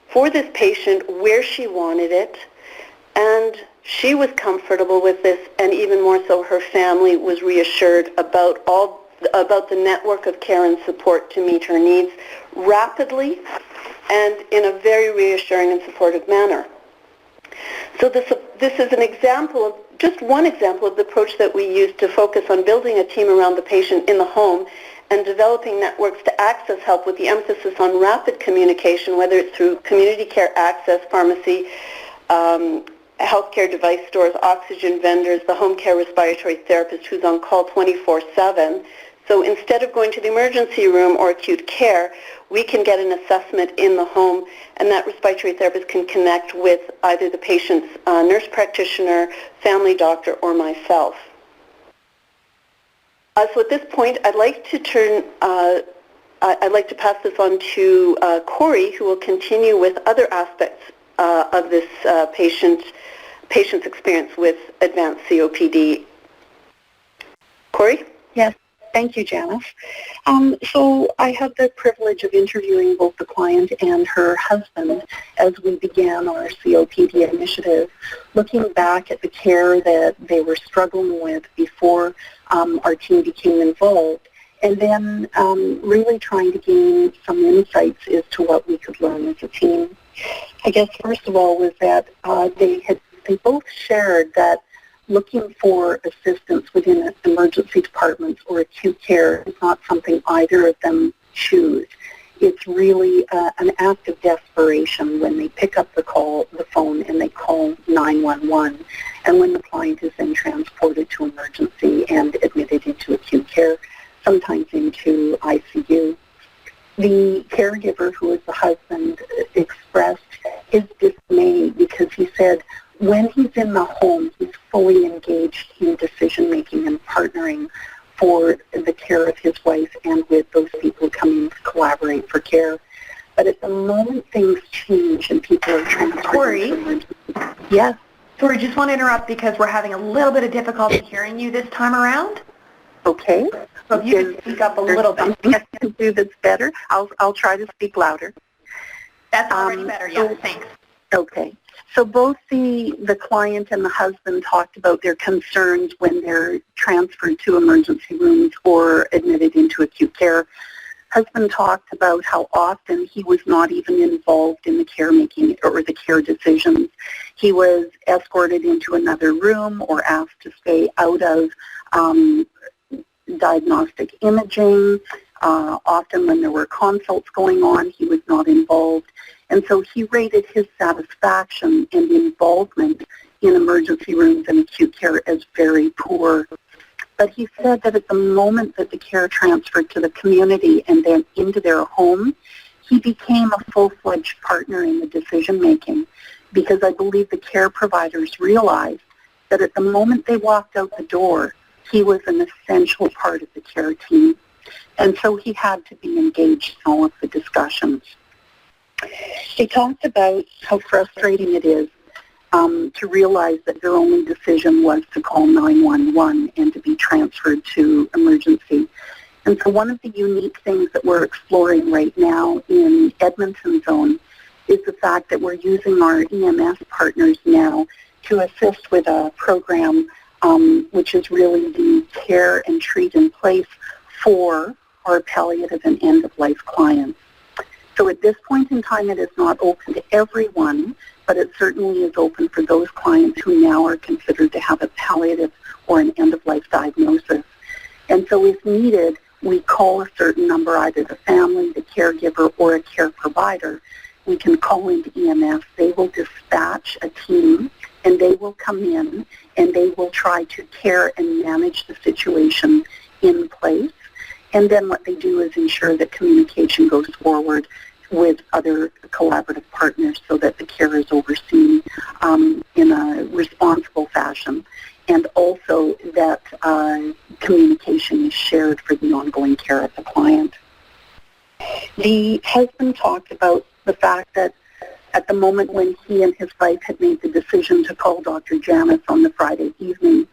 Speaker 4: for this patient where she wanted it, and she was comfortable with this, and even more so her family was reassured about the network of care and support to meet her needs rapidly and in a very reassuring and supportive manner. So this is an example of, just one example of the approach that we use to focus on building a team around the patient in the home and developing networks to access help, with the emphasis on rapid communication, whether it's through community care access, pharmacy, healthcare device stores, oxygen vendors, the home care respiratory therapist who's on call 24/7. So instead of going to the emergency room or acute care, we can get an assessment in the home, and that respiratory therapist can connect with either the patient's nurse practitioner, family doctor, or myself. So at this point, I'd like to pass this on to Corey, who will continue with other aspects of this patient's experience with advanced COPD. Corey? Yes. Thank you, Janice. So I had the privilege of interviewing both the client and her husband as we began our COPD initiative, looking back at the care that they were struggling with before our team became involved, and then really trying to gain some insights as to what we could learn as a team. I guess first of all was that they both shared that looking for assistance within emergency departments or acute care is not something either of them choose. It's really an act of desperation when they pick up the phone and they call 911, and when the client is then transported to emergency and admitted into acute care, sometimes into ICU. The caregiver, who is the husband, expressed his dismay because he said, when he's in the home, he's fully engaged in decision-making and partnering for the care of his wife and with those people coming to collaborate for care. But at the moment things change and people are transferred...
Speaker 1: Corey?
Speaker 4: Yes?
Speaker 1: Sorry, just want to interrupt because we're having a little bit of difficulty hearing you this time around.
Speaker 4: Okay.
Speaker 1: So if you could speak up a little bit.
Speaker 4: Something I can do that's better. I'll try to speak louder.
Speaker 1: That's already better, yes, thanks.
Speaker 4: Okay. So both the client and the husband talked about their concerns when they're transferred to emergency rooms or admitted into acute care. Husband talked about how often he was not even involved in the care making or the care decisions. He was escorted into another room or asked to stay out of diagnostic imaging. Often when there were consults going on, he was not involved. And so he rated his satisfaction and involvement in emergency rooms and acute care as very poor. But he said that at the moment that the care transferred to the community and then into their home, he became a full-fledged partner in the decision-making, because I believe the care providers realized that at the moment they walked out the door, he was an essential part of the care team. And so he had to be engaged in all of the discussions. He talked about how frustrating it is to realize that their only decision was to call 911 and to be transferred to emergency. And so one of the unique things that we're exploring right now in Edmonton Zone is the fact that we're using our EMS partners now to assist with a program which is really the care and treat in place for our palliative and end-of-life clients. So at this point in time, it is not open to everyone, but it certainly is open for those clients who now are considered to have a palliative or an end-of-life diagnosis. And so if needed, we call a certain number, either the family, the caregiver, or a care provider. We can call into EMS. They will dispatch a team, and they will come in, and they will try to care and manage the situation in place. And then what they do is ensure that communication goes forward with other collaborative partners so that the care is overseen in a responsible fashion, and also that communication is shared for the ongoing care of the client. The husband talked about the fact that at the moment when he and his wife had made the decision to call Dr. Janice on the Friday evening,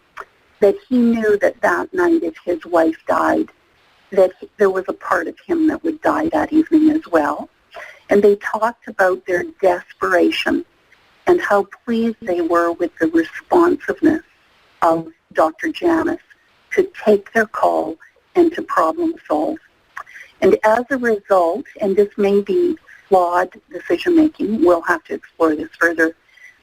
Speaker 4: that he knew that that night if his wife died, that there was a part of him that would die that evening as well. And they talked about their desperation and how pleased they were with the responsiveness of Dr. Janice to take their call and to problem solve. And as a result, and this may be flawed decision-making, we'll have to explore this further,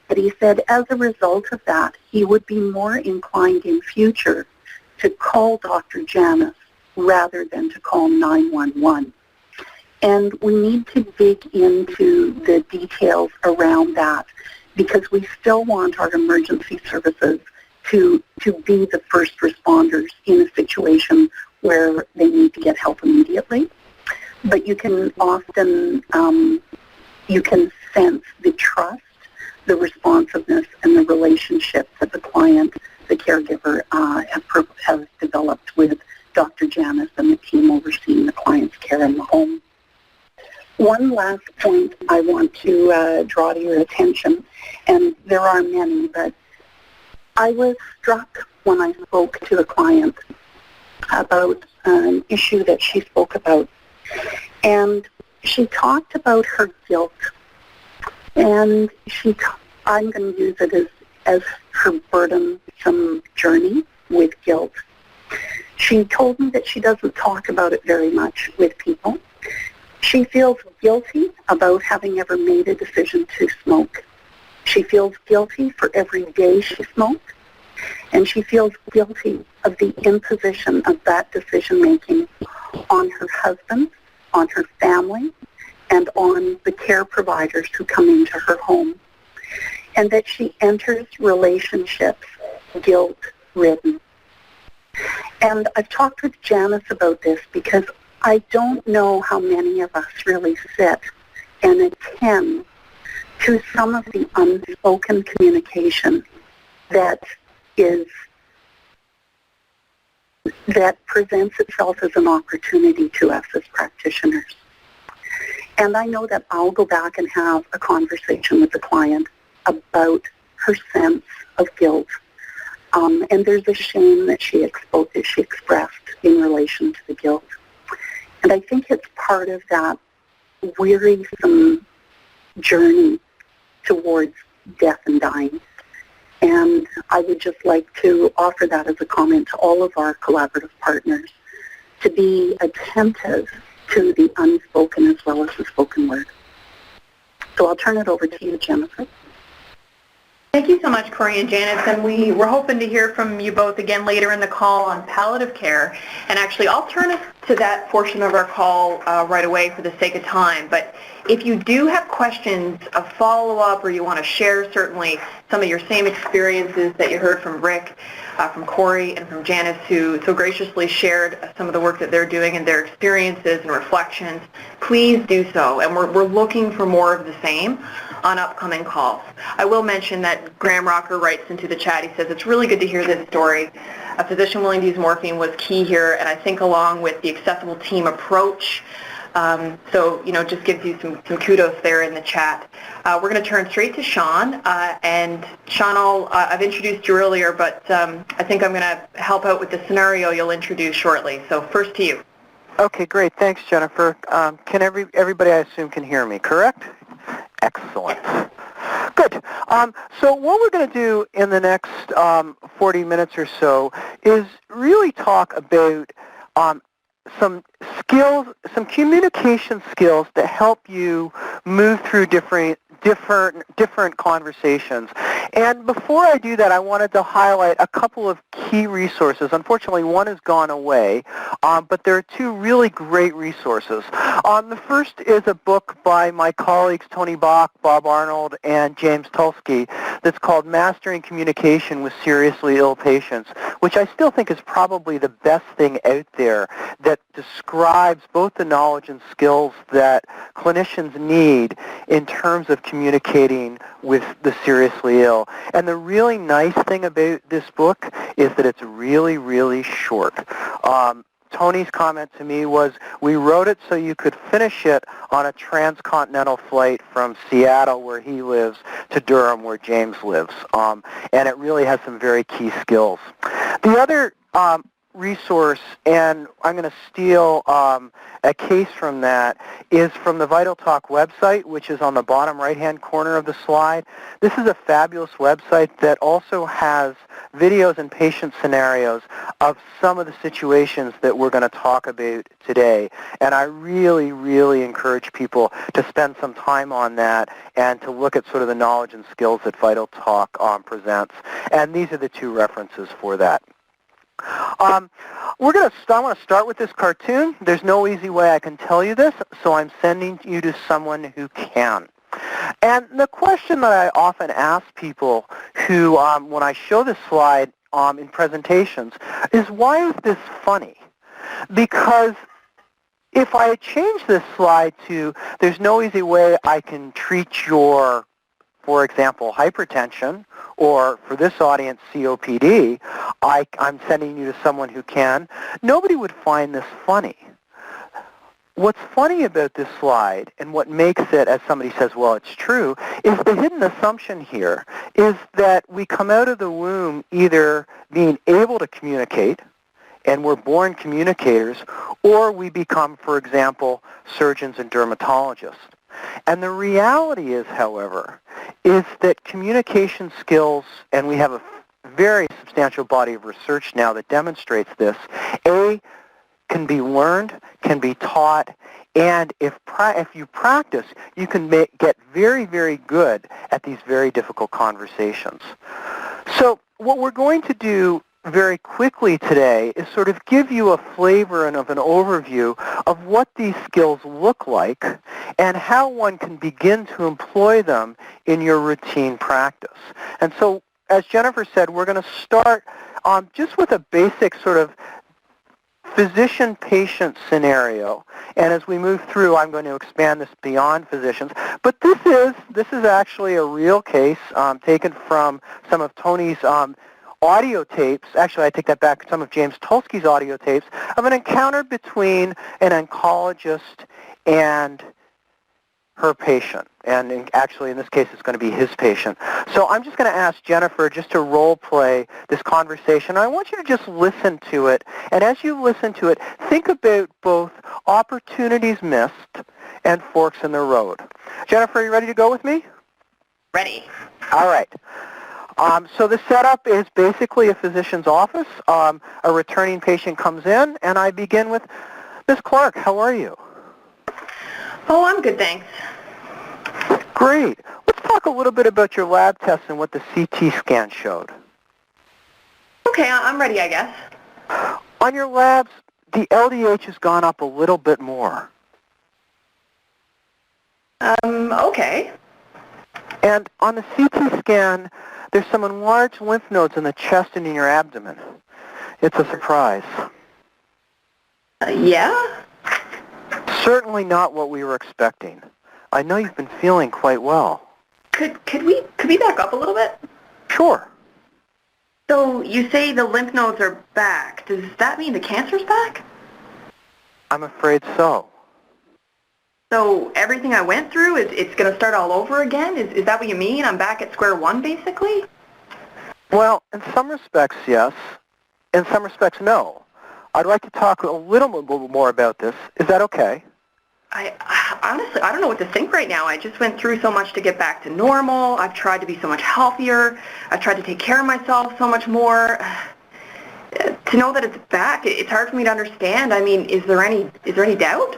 Speaker 4: but he said as a result of that, he would be more inclined in future to call Dr. Janice rather than to call 911. And we need to dig into the details around that, because we still want our emergency services to be the first responders in a situation where they need to get help immediately. But you can often, you can sense the trust, the responsiveness, and the relationship that the client, the caregiver, has developed with Dr. Janice and the team overseeing the client's care in the home. One last point I want to draw to your attention, and there are many, but I was struck when I spoke to the client about an issue that she spoke about. And she talked about her guilt. And I'm going to use it as her burdensome journey with guilt. She told me that she doesn't talk about it very much with people. She feels guilty about having ever made a decision to smoke. She feels guilty for every day she smoked. And she feels guilty of the imposition of that decision-making on her husband, on her family, and on the care providers who come into her home. And that she enters relationships guilt-ridden. And I've talked with Janice about this because I don't know how many of us really sit and attend to some of the unspoken communication that presents itself as an opportunity to us as practitioners. And I know that I'll go back and have a conversation with the client about her sense of guilt. And there's a shame that she expressed in relation to the guilt. And I think it's part of that wearisome journey towards death and dying. And I would just like to offer that as a comment to all of our collaborative partners to be attentive to the unspoken as well as the spoken word. So I'll turn it over to you, Jennifer.
Speaker 1: Thank you so much, Corey and Janice, and we're hoping to hear from you both again later in the call on palliative care. And actually, I'll turn us to that portion of our call right away for the sake of time. But if you do have questions, a follow-up, or you want to share certainly some of your same experiences that you heard from Rick, from Corey, and from Janice, who so graciously shared some of the work that they're doing and their experiences and reflections, please do so. And we're looking for more of the same on upcoming calls. I will mention that Graham Rocker writes into the chat. He says, it's really good to hear this story. A physician willing to use morphine was key here, and I think along with the accessible team approach, so, just gives you some kudos there in the chat. We're going to turn straight to Sean. And Sean, I've introduced you earlier, but I think I'm going to help out with the scenario you'll introduce shortly. So first to you.
Speaker 5: Okay, great. Thanks, Jennifer. Can everybody, I assume, can hear me, correct? Excellent. Good. So what we're going to do in the next 40 minutes or so is really talk about some skills, some communication skills that help you move through different conversations. And before I do that, I wanted to highlight a couple of key resources. Unfortunately, one has gone away, but there are two really great resources. The first is a book by my colleagues Tony Bach, Bob Arnold, and James Tulsky that's called Mastering Communication with Seriously Ill Patients, which I still think is probably the best thing out there that describes both the knowledge and skills that clinicians need in terms of communicating with the seriously ill. And the really nice thing about this book is that it's really, really short. Tony's comment to me was, we wrote it so you could finish it on a transcontinental flight from Seattle, where he lives, to Durham, where James lives. And it really has some very key skills. The other resource, and I'm going to steal a case from that, is from the Vital Talk website, which is on the bottom right-hand corner of the slide. This is a fabulous website that also has videos and patient scenarios of some of the situations that we're going to talk about today. And I really, really encourage people to spend some time on that and to look at sort of the knowledge and skills that Vital Talk presents. And these are the two references for that. I want to start with this cartoon. There's no easy way I can tell you this, so I'm sending you to someone who can. And the question that I often ask people who, when I show this slide in presentations, is why is this funny? Because if I change this slide to, there's no easy way I can treat your for example, hypertension, or for this audience, COPD, I'm sending you to someone who can, nobody would find this funny. What's funny about this slide, and what makes it, as somebody says, well, it's true, is the hidden assumption here is that we come out of the womb either being able to communicate, and we're born communicators, or we become, for example, surgeons and dermatologists. And the reality is, however, is that communication skills, and we have a very substantial body of research now that demonstrates this, can be learned, can be taught, and if you practice, you can get very, very good at these very difficult conversations. So what we're going to do very quickly today is sort of give you a flavor and of an overview of what these skills look like and how one can begin to employ them in your routine practice. And so, as Jennifer said, we're going to start just with a basic sort of physician-patient scenario, and as we move through, I'm going to expand this beyond physicians. But this is actually a real case taken from some of Tony's audio tapes. Actually, I take that back. Some of James Tulsky's audio tapes of an encounter between an oncologist and her patient, and actually in this case it's going to be his patient. So I'm just going to ask Jennifer just to role play this conversation. I want you to just listen to it, and as you listen to it, think about both opportunities missed and forks in the road. Jennifer, are you ready to go with me?
Speaker 1: Ready.
Speaker 5: All right. So the setup is basically a physician's office. A returning patient comes in, and I begin with, Ms. Clark, how are you?
Speaker 1: Oh, I'm good, thanks.
Speaker 5: Great. Let's talk a little bit about your lab tests and what the CT scan showed.
Speaker 1: Okay, I'm ready, I guess.
Speaker 5: On your labs, the LDH has gone up a little bit more.
Speaker 1: Okay.
Speaker 5: And on the CT scan, there's some enlarged lymph nodes in the chest and in your abdomen. It's a surprise.
Speaker 1: Yeah?
Speaker 5: Certainly not what we were expecting. I know you've been feeling quite well.
Speaker 1: Could we back up a little bit?
Speaker 5: Sure.
Speaker 1: So you say the lymph nodes are back. Does that mean the cancer's back?
Speaker 5: I'm afraid so.
Speaker 1: So everything I went through, it's going to start all over again? Is that what you mean? I'm back at square one, basically?
Speaker 5: Well, in some respects, yes. In some respects, no. I'd like to talk a little more about this. Is that okay?
Speaker 1: Honestly, I don't know what to think right now. I just went through so much to get back to normal. I've tried to be so much healthier. I've tried to take care of myself so much more. To know that it's back, it's hard for me to understand. I mean, is there any doubt?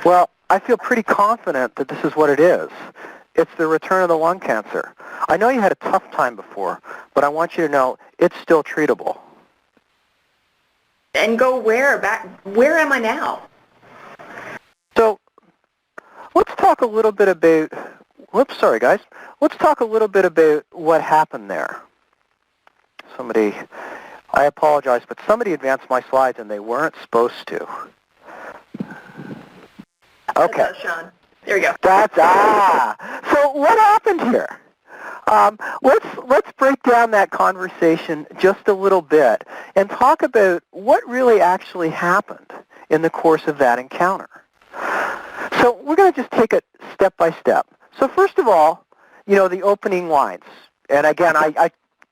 Speaker 5: Well, I feel pretty confident that this is what it is. It's the return of the lung cancer. I know you had a tough time before, but I want you to know it's still treatable.
Speaker 1: And go where? Back? Where am I now?
Speaker 5: So let's talk a little bit about, whoops, sorry guys. Let's talk a little bit about what happened there. Somebody, I apologize, but somebody advanced my slides and they weren't supposed to. Okay.
Speaker 1: That's us, Sean. There we go.
Speaker 5: So what happened here? Let's break down that conversation just a little bit and talk about what really actually happened in the course of that encounter. So we're going to just take it step by step. So first of all, the opening lines. And again,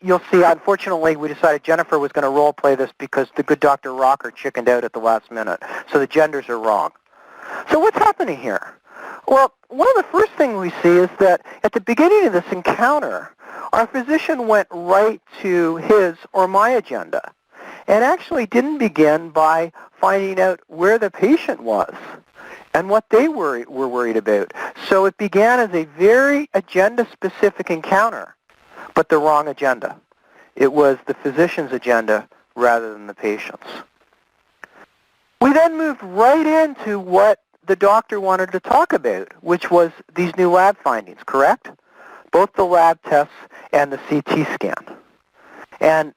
Speaker 5: you'll see, unfortunately, we decided Jennifer was going to role play this because the good Dr. Rocker chickened out at the last minute. So the genders are wrong. So what's happening here? Well, one of the first things we see is that at the beginning of this encounter, our physician went right to his or my agenda and actually didn't begin by finding out where the patient was and what they were worried about. So it began as a very agenda-specific encounter, but the wrong agenda. It was the physician's agenda rather than the patient's. We then moved right into what the doctor wanted to talk about, which was these new lab findings, correct? Both the lab tests and the CT scan. And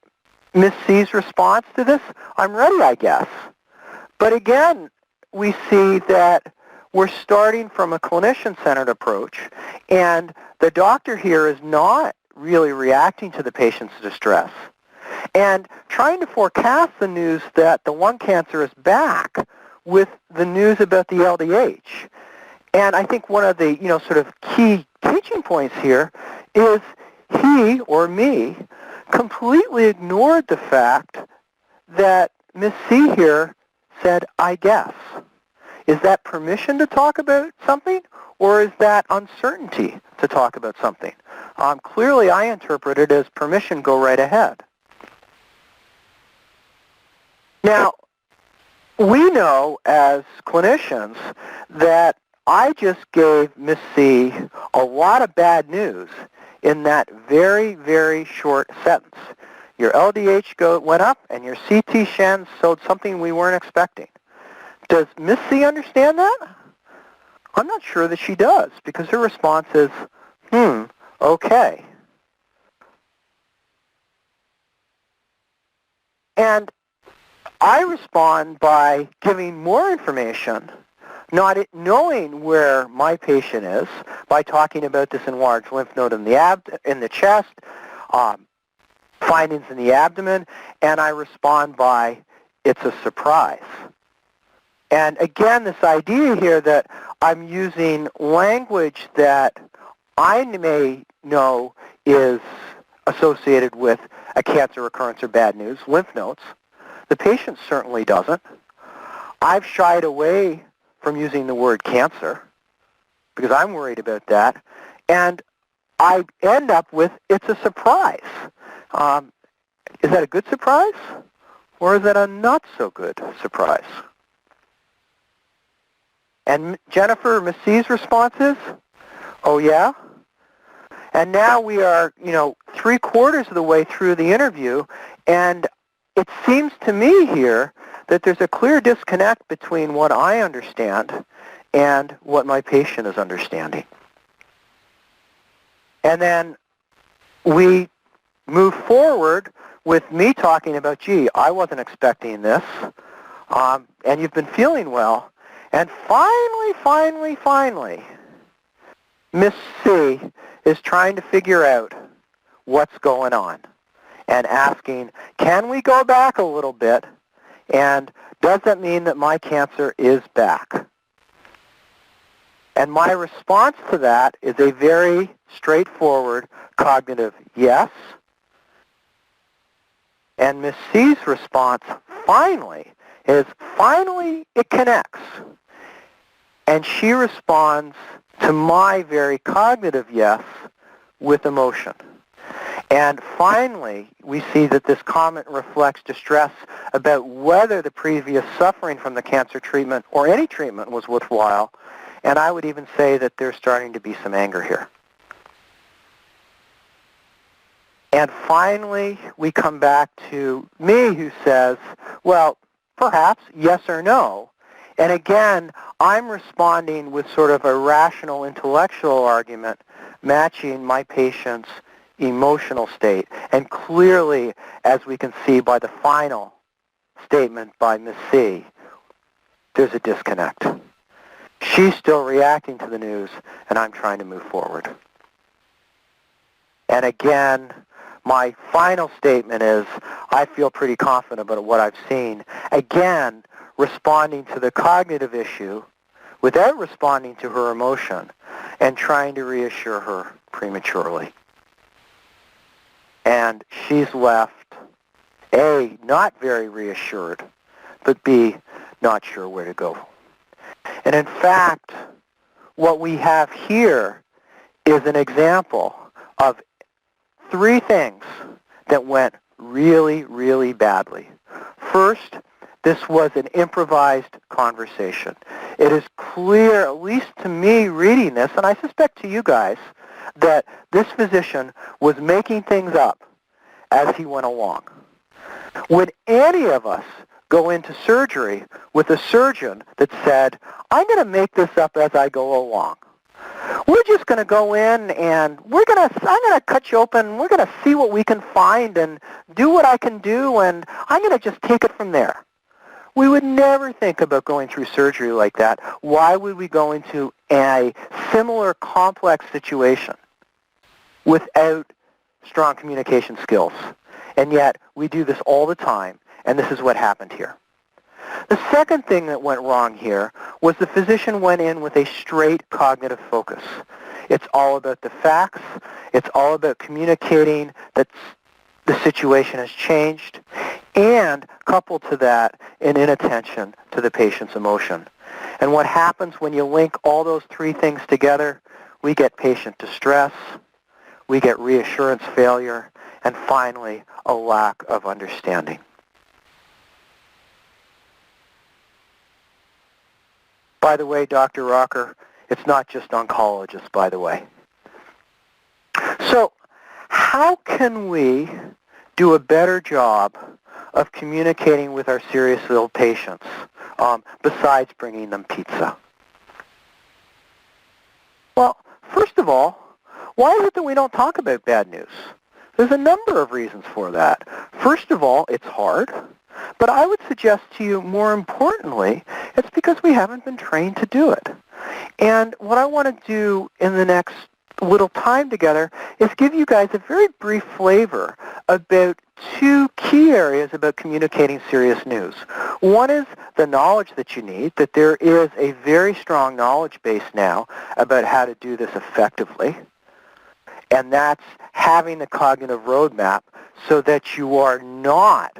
Speaker 5: Ms. C's response to this, I'm ready, I guess. But again, we see that we're starting from a clinician-centered approach, and the doctor here is not really reacting to the patient's distress and trying to forecast the news that the lung cancer is back with the news about the LDH. And I think one of the, sort of key teaching points here is he or me completely ignored the fact that Miss C here said, I guess. Is that permission to talk about something, or is that uncertainty to talk about something? Clearly, I interpret it as permission, go right ahead. Now, we know as clinicians that I just gave Miss C a lot of bad news in that very, very short sentence. Your LDH went up and your CT Shen showed something we weren't expecting. Does Miss C understand that? I'm not sure that she does, because her response is, okay. And I respond by giving more information, not knowing where my patient is, by talking about this enlarged lymph node in the chest, findings in the abdomen, and I respond by, it's a surprise. And again, this idea here that I'm using language that I may know is associated with a cancer recurrence or bad news, lymph nodes. The patient certainly doesn't. I've shied away from using the word cancer because I'm worried about that. And I end up with, it's a surprise. Is that a good surprise? Or is that a not so good surprise? And Jennifer, Ms. C's response is, oh yeah? And now we are, 3/4 of the way through the interview, and it seems to me here that there's a clear disconnect between what I understand and what my patient is understanding. And then we move forward with me talking about, gee, I wasn't expecting this, and you've been feeling well. And finally, Miss C is trying to figure out what's going on and asking, can we go back a little bit, and does that mean that my cancer is back? And my response to that is a very straightforward cognitive yes. And Miss C's response, finally, is finally it connects. And she responds to my very cognitive yes with emotion. And finally, we see that this comment reflects distress about whether the previous suffering from the cancer treatment or any treatment was worthwhile. And I would even say that there's starting to be some anger here. And finally, we come back to me, who says, well, perhaps yes or no. And again, I'm responding with sort of a rational intellectual argument matching my patient's emotional state. And clearly, as we can see by the final statement by Ms. C, there's a disconnect. She's still reacting to the news, and I'm trying to move forward. And again, my final statement is I feel pretty confident about what I've seen. Again, responding to the cognitive issue without responding to her emotion and trying to reassure her prematurely. And she's left, A, not very reassured, but B, not sure where to go. And in fact, what we have here is an example of 3 things that went really, really badly. First, this was an improvised conversation. It is clear, at least to me reading this, and I suspect to you guys, that this physician was making things up as he went along. Would any of us go into surgery with a surgeon that said, I'm going to make this up as I go along? We're just going to go in and I'm going to cut you open, we're going to see what we can find and do what I can do, and I'm going to just take it from there. We would never think about going through surgery like that. Why would we go into a similar complex situation without strong communication skills? And yet, we do this all the time, and this is what happened here. The second thing that went wrong here was the physician went in with a straight cognitive focus. It's all about the facts. It's all about communicating that the situation has changed, and coupled to that, an inattention to the patient's emotion. And what happens when you link all those three things together, we get patient distress, we get reassurance failure, and finally, a lack of understanding. By the way, Dr. Rocker, it's not just oncologists, by the way. So, how can we do a better job of communicating with our serious ill patients besides bringing them pizza? Well, first of all, why is it that we don't talk about bad news? There's a number of reasons for that. First of all, it's hard. But I would suggest to you, more importantly, it's because we haven't been trained to do it. And what I want to do in the next little time together is give you guys a very brief flavor about two key areas about communicating serious news. One is the knowledge that you need, that there is a very strong knowledge base now about how to do this effectively. And that's having the cognitive roadmap so that you are not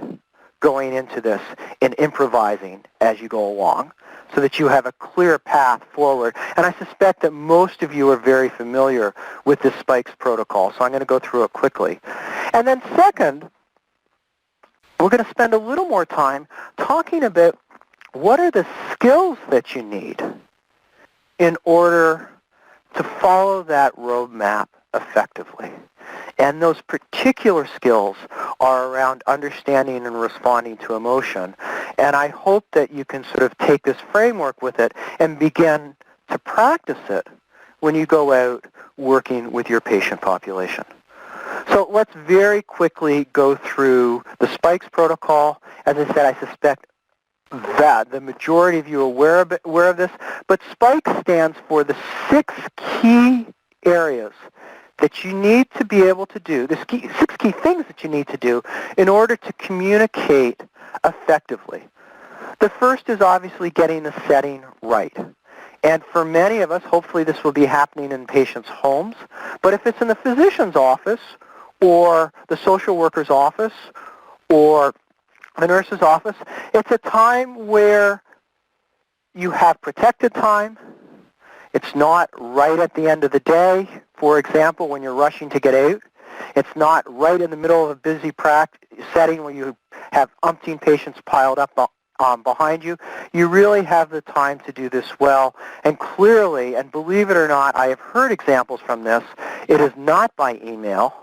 Speaker 5: going into this and improvising as you go along, so that you have a clear path forward. And I suspect that most of you are very familiar with this SPIKES protocol, so I'm going to go through it quickly. And then second, we're going to spend a little more time talking about what are the skills that you need in order to follow that roadmap effectively. And those particular skills are around understanding and responding to emotion. And I hope that you can sort of take this framework with it and begin to practice it when you go out working with your patient population. So let's very quickly go through the SPIKES protocol. As I said, I suspect that the majority of you are aware of this, but SPIKES stands for the 6 key areas that you need to be able to do, the 6 key things that you need to do in order to communicate effectively. The first is obviously getting the setting right. And for many of us, hopefully this will be happening in patients' homes, but if it's in the physician's office or the social worker's office or the nurse's office, it's a time where you have protected time. It's not right at the end of the day, for example, when you're rushing to get out. It's not right in the middle of a busy setting where you have umpteen patients piled up behind you. You really have the time to do this well. And clearly, and believe it or not, I have heard examples from this, it is not by email,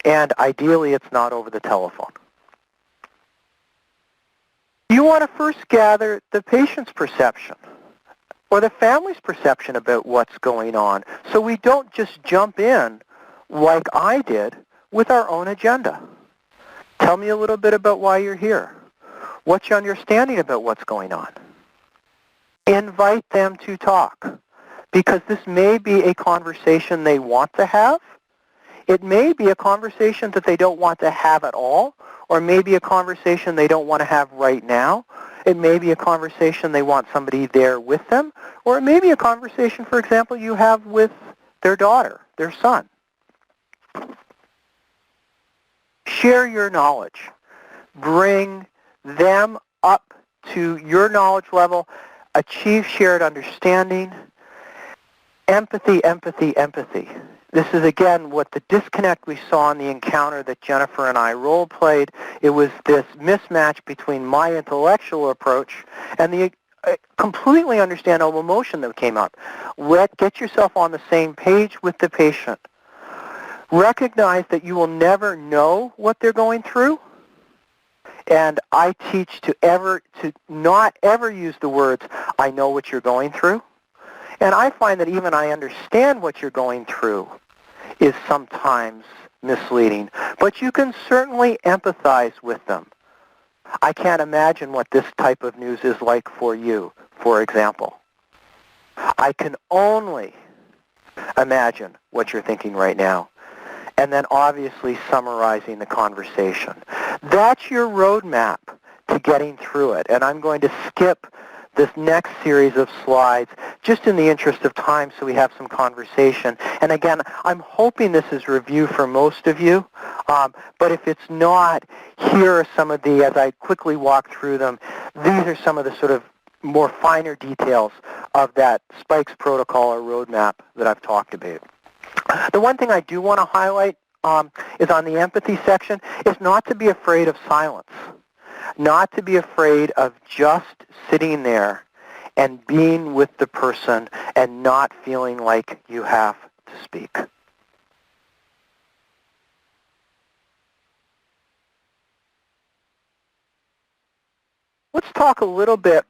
Speaker 5: and ideally it's not over the telephone. You want to first gather the patient's perception or the family's perception about what's going on, so we don't just jump in like I did with our own agenda. Tell me a little bit about why you're here. What's your understanding about what's going on? Invite them to talk, because this may be a conversation they want to have. It may be a conversation that they don't want to have at all, or maybe a conversation they don't want to have right now. It may be a conversation they want somebody there with them, or it may be a conversation, for example, you have with their daughter, their son. Share your knowledge. Bring them up to your knowledge level. Achieve shared understanding. Empathy, empathy, empathy. This is, again, what the disconnect we saw in the encounter that Jennifer and I role-played. It was this mismatch between my intellectual approach and the completely understandable emotion that came up. Get yourself on the same page with the patient. Recognize that you will never know what they're going through. And I teach to not ever use the words, I know what you're going through. And I find that even I understand what you're going through is sometimes misleading. But you can certainly empathize with them. I can't imagine what this type of news is like for you, for example. I can only imagine what you're thinking right now. And then obviously summarizing the conversation. That's your roadmap to getting through it. And I'm going to skip this next series of slides just in the interest of time so we have some conversation. And again, I'm hoping this is review for most of you. But if it's not, here are some of the, as I quickly walk through them, these are some of the sort of more finer details of that spikes protocol or roadmap that I've talked about. The one thing I do want to highlight is on the empathy section, is not to be afraid of silence, not to be afraid of just sitting there and being with the person and not feeling like you have to speak. Let's talk a little bit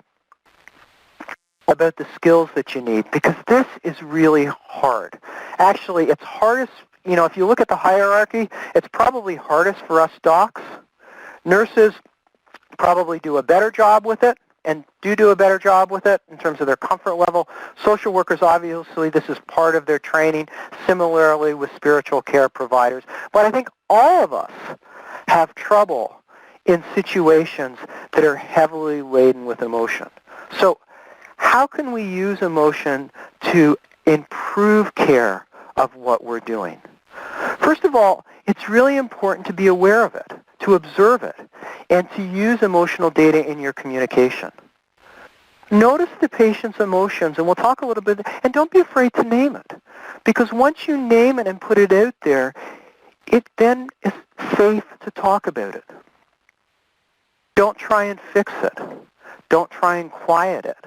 Speaker 5: about the skills that you need, because this is really hard. Actually, it's hardest, if you look at the hierarchy, it's probably hardest for us docs. Nurses probably do a better job with it and do a better job with it in terms of their comfort level. Social workers, obviously, this is part of their training, similarly with spiritual care providers. But I think all of us have trouble in situations that are heavily laden with emotion. So how can we use emotion to improve care of what we're doing? First of all, it's really important to be aware of it, to observe it, and to use emotional data in your communication. Notice the patient's emotions, and we'll talk a little bit, and don't be afraid to name it. Because once you name it and put it out there, it then is safe to talk about it. Don't try and fix it. Don't try and quiet it.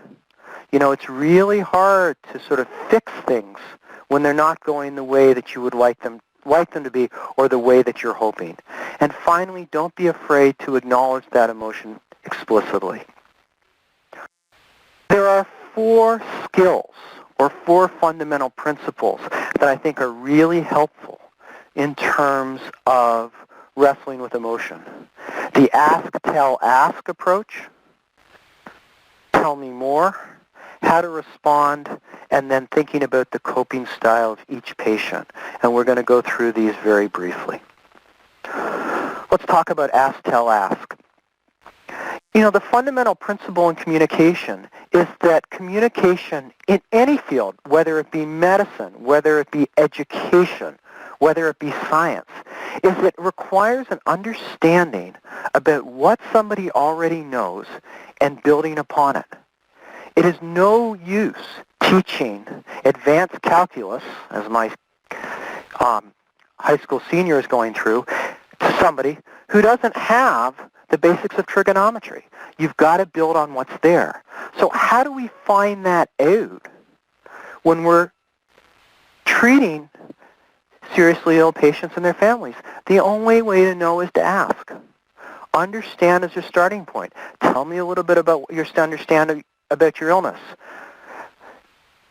Speaker 5: It's really hard to sort of fix things when they're not going the way that you would like them to be or the way that you're hoping. And finally, don't be afraid to acknowledge that emotion explicitly. There are 4 skills or 4 fundamental principles that I think are really helpful in terms of wrestling with emotion. The ask, tell, ask approach, tell me more, how to respond, and then thinking about the coping style of each patient. And we're going to go through these very briefly. Let's talk about ask, tell, ask. The fundamental principle in communication is that communication in any field, whether it be medicine, whether it be education, whether it be science, is it requires an understanding about what somebody already knows and building upon it. It is no use teaching advanced calculus, as my high school senior is going through, to somebody who doesn't have the basics of trigonometry. You've got to build on what's there. So how do we find that out when we're treating seriously ill patients and their families? The only way to know is to ask. Understand as your starting point. Tell me a little bit about what you understand about your illness.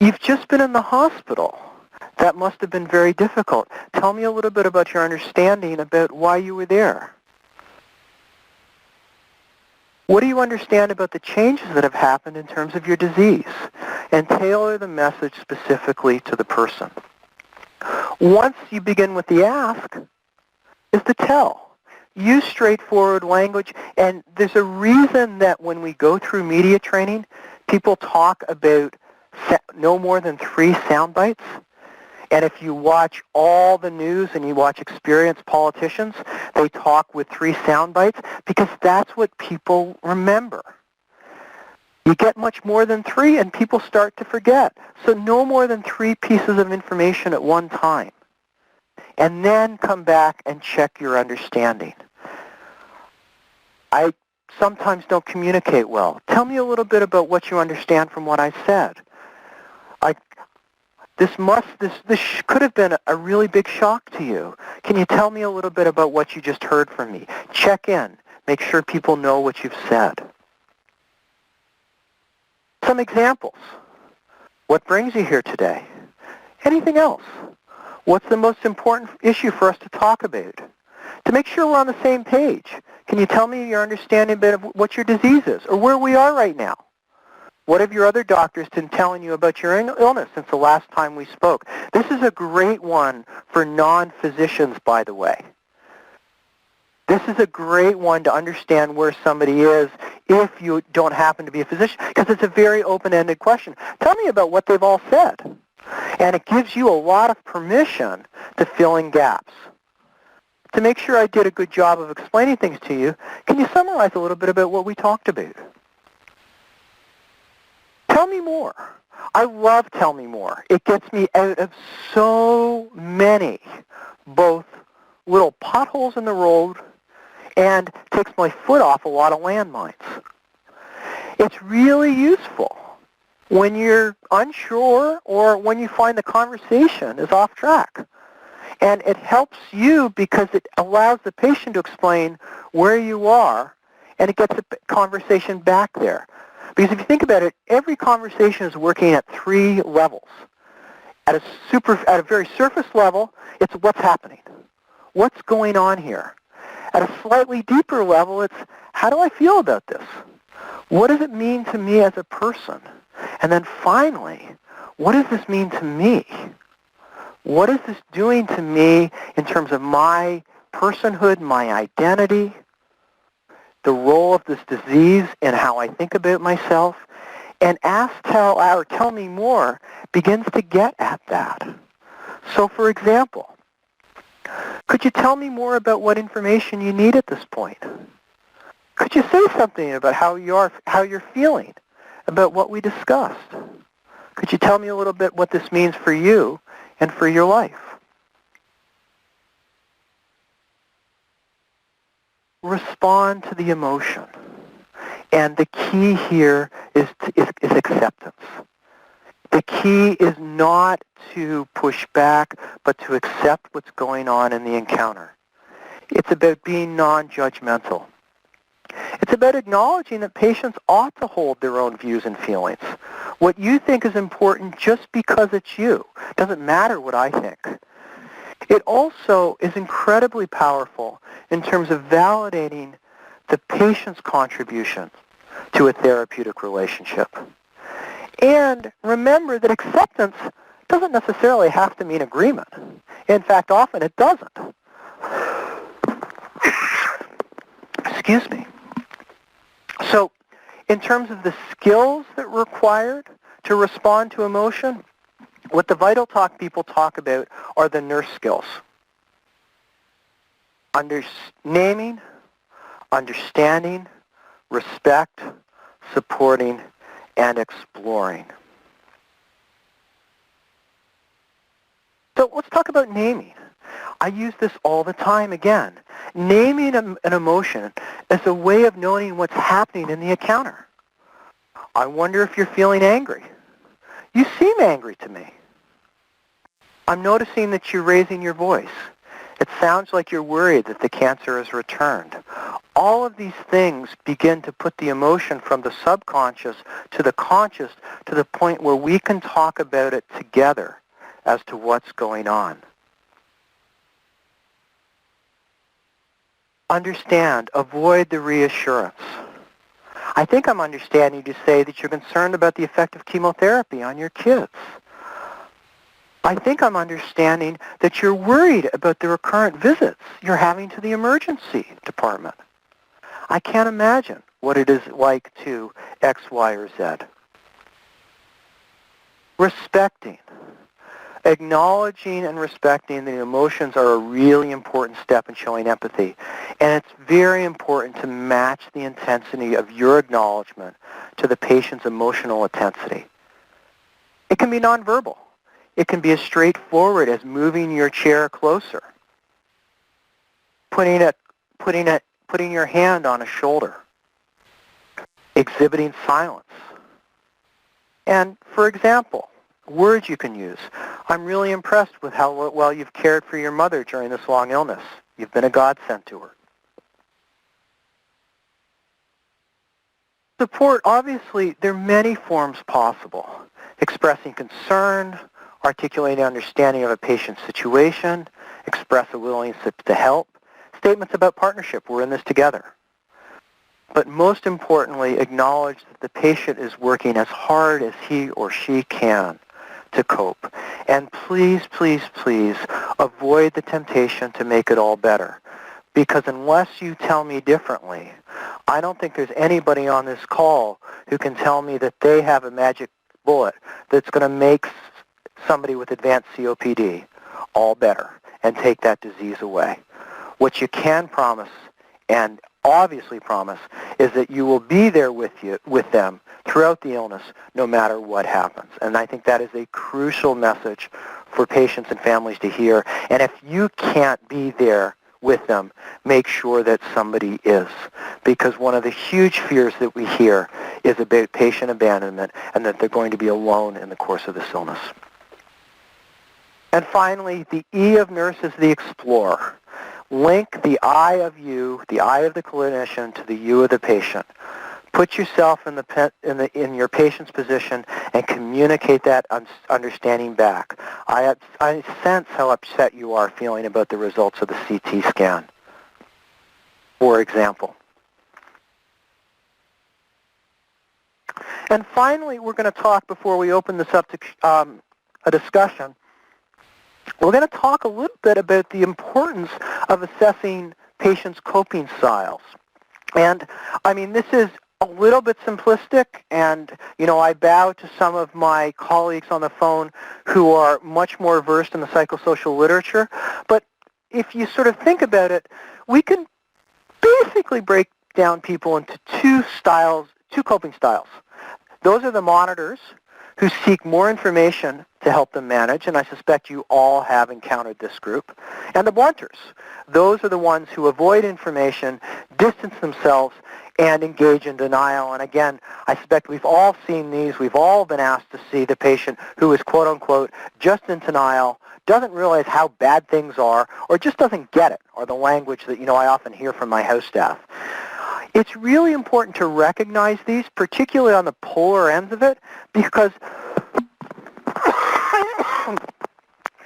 Speaker 5: You've just been in the hospital. That must have been very difficult. Tell me a little bit about your understanding about why you were there. What do you understand about the changes that have happened in terms of your disease? And tailor the message specifically to the person. Once you begin with the ask, is the tell. Use straightforward language, and there's a reason that when we go through media training, people talk about no more than 3 sound bites. And if you watch all the news and you watch experienced politicians, they talk with 3 sound bites because that's what people remember. You get much more than 3 and people start to forget. So no more than 3 pieces of information at one time. And then come back and check your understanding. I sometimes don't communicate well. Tell me a little bit about what you understand from what I said. This could have been a really big shock to you. Can you tell me a little bit about what you just heard from me? Check in. Make sure people know what you've said. Some examples. What brings you here today? Anything else? What's the most important issue for us to talk about? To make sure we're on the same page. Can you tell me your understanding a bit of what your disease is or where we are right now? What have your other doctors been telling you about your illness since the last time we spoke? This is a great one for non-physicians, by the way. This is a great one to understand where somebody is if you don't happen to be a physician, because it's a very open-ended question. Tell me about what they've all said. And it gives you a lot of permission to fill in gaps. To make sure I did a good job of explaining things to you, can you summarize a little bit about what we talked about? Tell me more. I love Tell Me More. It gets me out of so many, both little potholes in the road and takes my foot off a lot of landmines. It's really useful when you're unsure or when you find the conversation is off track. And it helps you because it allows the patient to explain where you are, and it gets the conversation back there. Because if you think about it, every conversation is working at 3 levels. At a very surface level, it's what's happening. What's going on here? At a slightly deeper level, it's how do I feel about this? What does it mean to me as a person? And then finally, what does this mean to me? What is this doing to me in terms of my personhood, my identity, the role of this disease and how I think about myself? And Tell Me More begins to get at that. So for example, could you tell me more about what information you need at this point? Could you say something about how you're feeling about what we discussed? Could you tell me a little bit what this means for you and for your life? Respond to the emotion. And the key here is acceptance. The key is not to push back, but to accept what's going on in the encounter. It's about being non-judgmental. It's about acknowledging that patients ought to hold their own views and feelings. What you think is important just because it's you. Doesn't matter what I think. It also is incredibly powerful in terms of validating the patient's contribution to a therapeutic relationship. And remember that acceptance doesn't necessarily have to mean agreement. In fact, often it doesn't. Excuse me. So in terms of the skills that are required to respond to emotion, what the Vital Talk people talk about are the nurse skills. Naming, understanding, respect, supporting, and exploring. So let's talk about naming. I use this all the time again. Naming an emotion is a way of knowing what's happening in the encounter. I wonder if you're feeling angry. You seem angry to me. I'm noticing that you're raising your voice. It sounds like you're worried that the cancer has returned. All of these things begin to put the emotion from the subconscious to the conscious to the point where we can talk about it together as to what's going on. Understand, avoid the reassurance. I think I'm understanding you to say that you're concerned about the effect of chemotherapy on your kids. I think I'm understanding that you're worried about the recurrent visits you're having to the emergency department. I can't imagine what it is like to X, Y, or Z. Respecting. Acknowledging and respecting the emotions are a really important step in showing empathy. And it's very important to match the intensity of your acknowledgement to the patient's emotional intensity. It can be nonverbal. It can be as straightforward as moving your chair closer, putting your hand on a shoulder, exhibiting silence. And for example, words you can use. I'm really impressed with how well you've cared for your mother during this long illness. You've been a godsend to her. Support, obviously, there are many forms possible. Expressing concern, articulating understanding of a patient's situation, express a willingness to help, statements about partnership, we're in this together. but most importantly, acknowledge that the patient is working as hard as he or she can to cope. And please, please, please avoid the temptation to make it all better. Because unless you tell me differently, I don't think there's anybody on this call who can tell me that they have a magic bullet that's going to make somebody with advanced COPD all better and take that disease away. What you can promise, and obviously promise, is that you will be there with them throughout the illness no matter what happens. And I think that is a crucial message for patients and families to hear. And if you can't be there with them, make sure that somebody is. Because one of the huge fears that we hear is about patient abandonment and that they're going to be alone in the course of this illness. And finally, the E of nurse is the explorer. Link the I of you, the I of the clinician, to the you of the patient. Put yourself in your patient's position and communicate that understanding back. I sense how upset you are feeling about the results of the CT scan, for example. And finally, we're going to talk, before we open this up to a discussion, we're going to talk a little bit about the importance of assessing patients' coping styles. And, I mean, this is a little bit simplistic, and, you know, I bow to some of my colleagues on the phone who are much more versed in the psychosocial literature. But if you sort of think about it, we can basically break down people into two coping styles. Those are the monitors, who seek more information to help them manage, and I suspect you all have encountered this group, and the blunters. Those are the ones who avoid information, distance themselves, and engage in denial. And again, I suspect we've all seen these. We've all been asked to see the patient who is, quote unquote, just in denial, doesn't realize how bad things are, or just doesn't get it, or the language that, you know, I often hear from my house staff. It's really important to recognize these, particularly on the polar ends of it, because,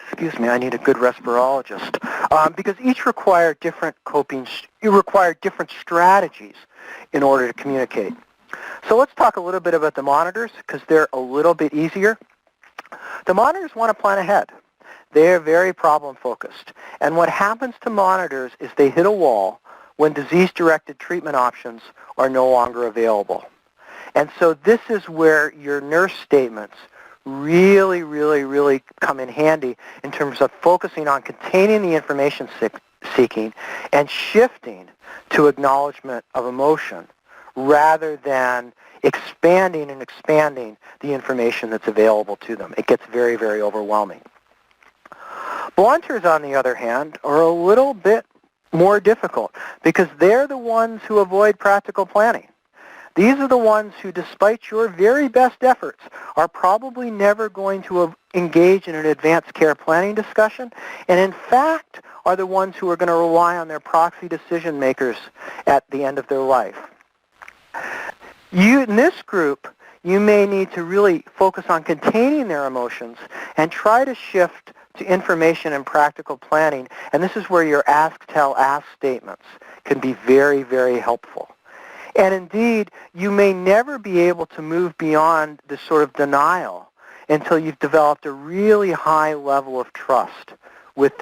Speaker 5: excuse me, I need a good respirologist, because each require different different strategies in order to communicate. So let's talk a little bit about the monitors, because they're a little bit easier. The monitors want to plan ahead. They're very problem-focused. And what happens to monitors is they hit a wall when disease-directed treatment options are no longer available. And so this is where your nurse statements really, really, really come in handy in terms of focusing on containing the information seeking and shifting to acknowledgement of emotion rather than expanding the information that's available to them. It gets very, very overwhelming. Blunters, on the other hand, are a little bit more difficult because they're the ones who avoid practical planning. These are the ones who, despite your very best efforts, are probably never going to engage in an advanced care planning discussion, and in fact are the ones who are going to rely on their proxy decision makers at the end of their life. In this group, you may need to really focus on containing their emotions and try to shift to information and practical planning, and this is where your ask, tell, ask statements can be very, very helpful. And indeed, you may never be able to move beyond this sort of denial until you've developed a really high level of trust with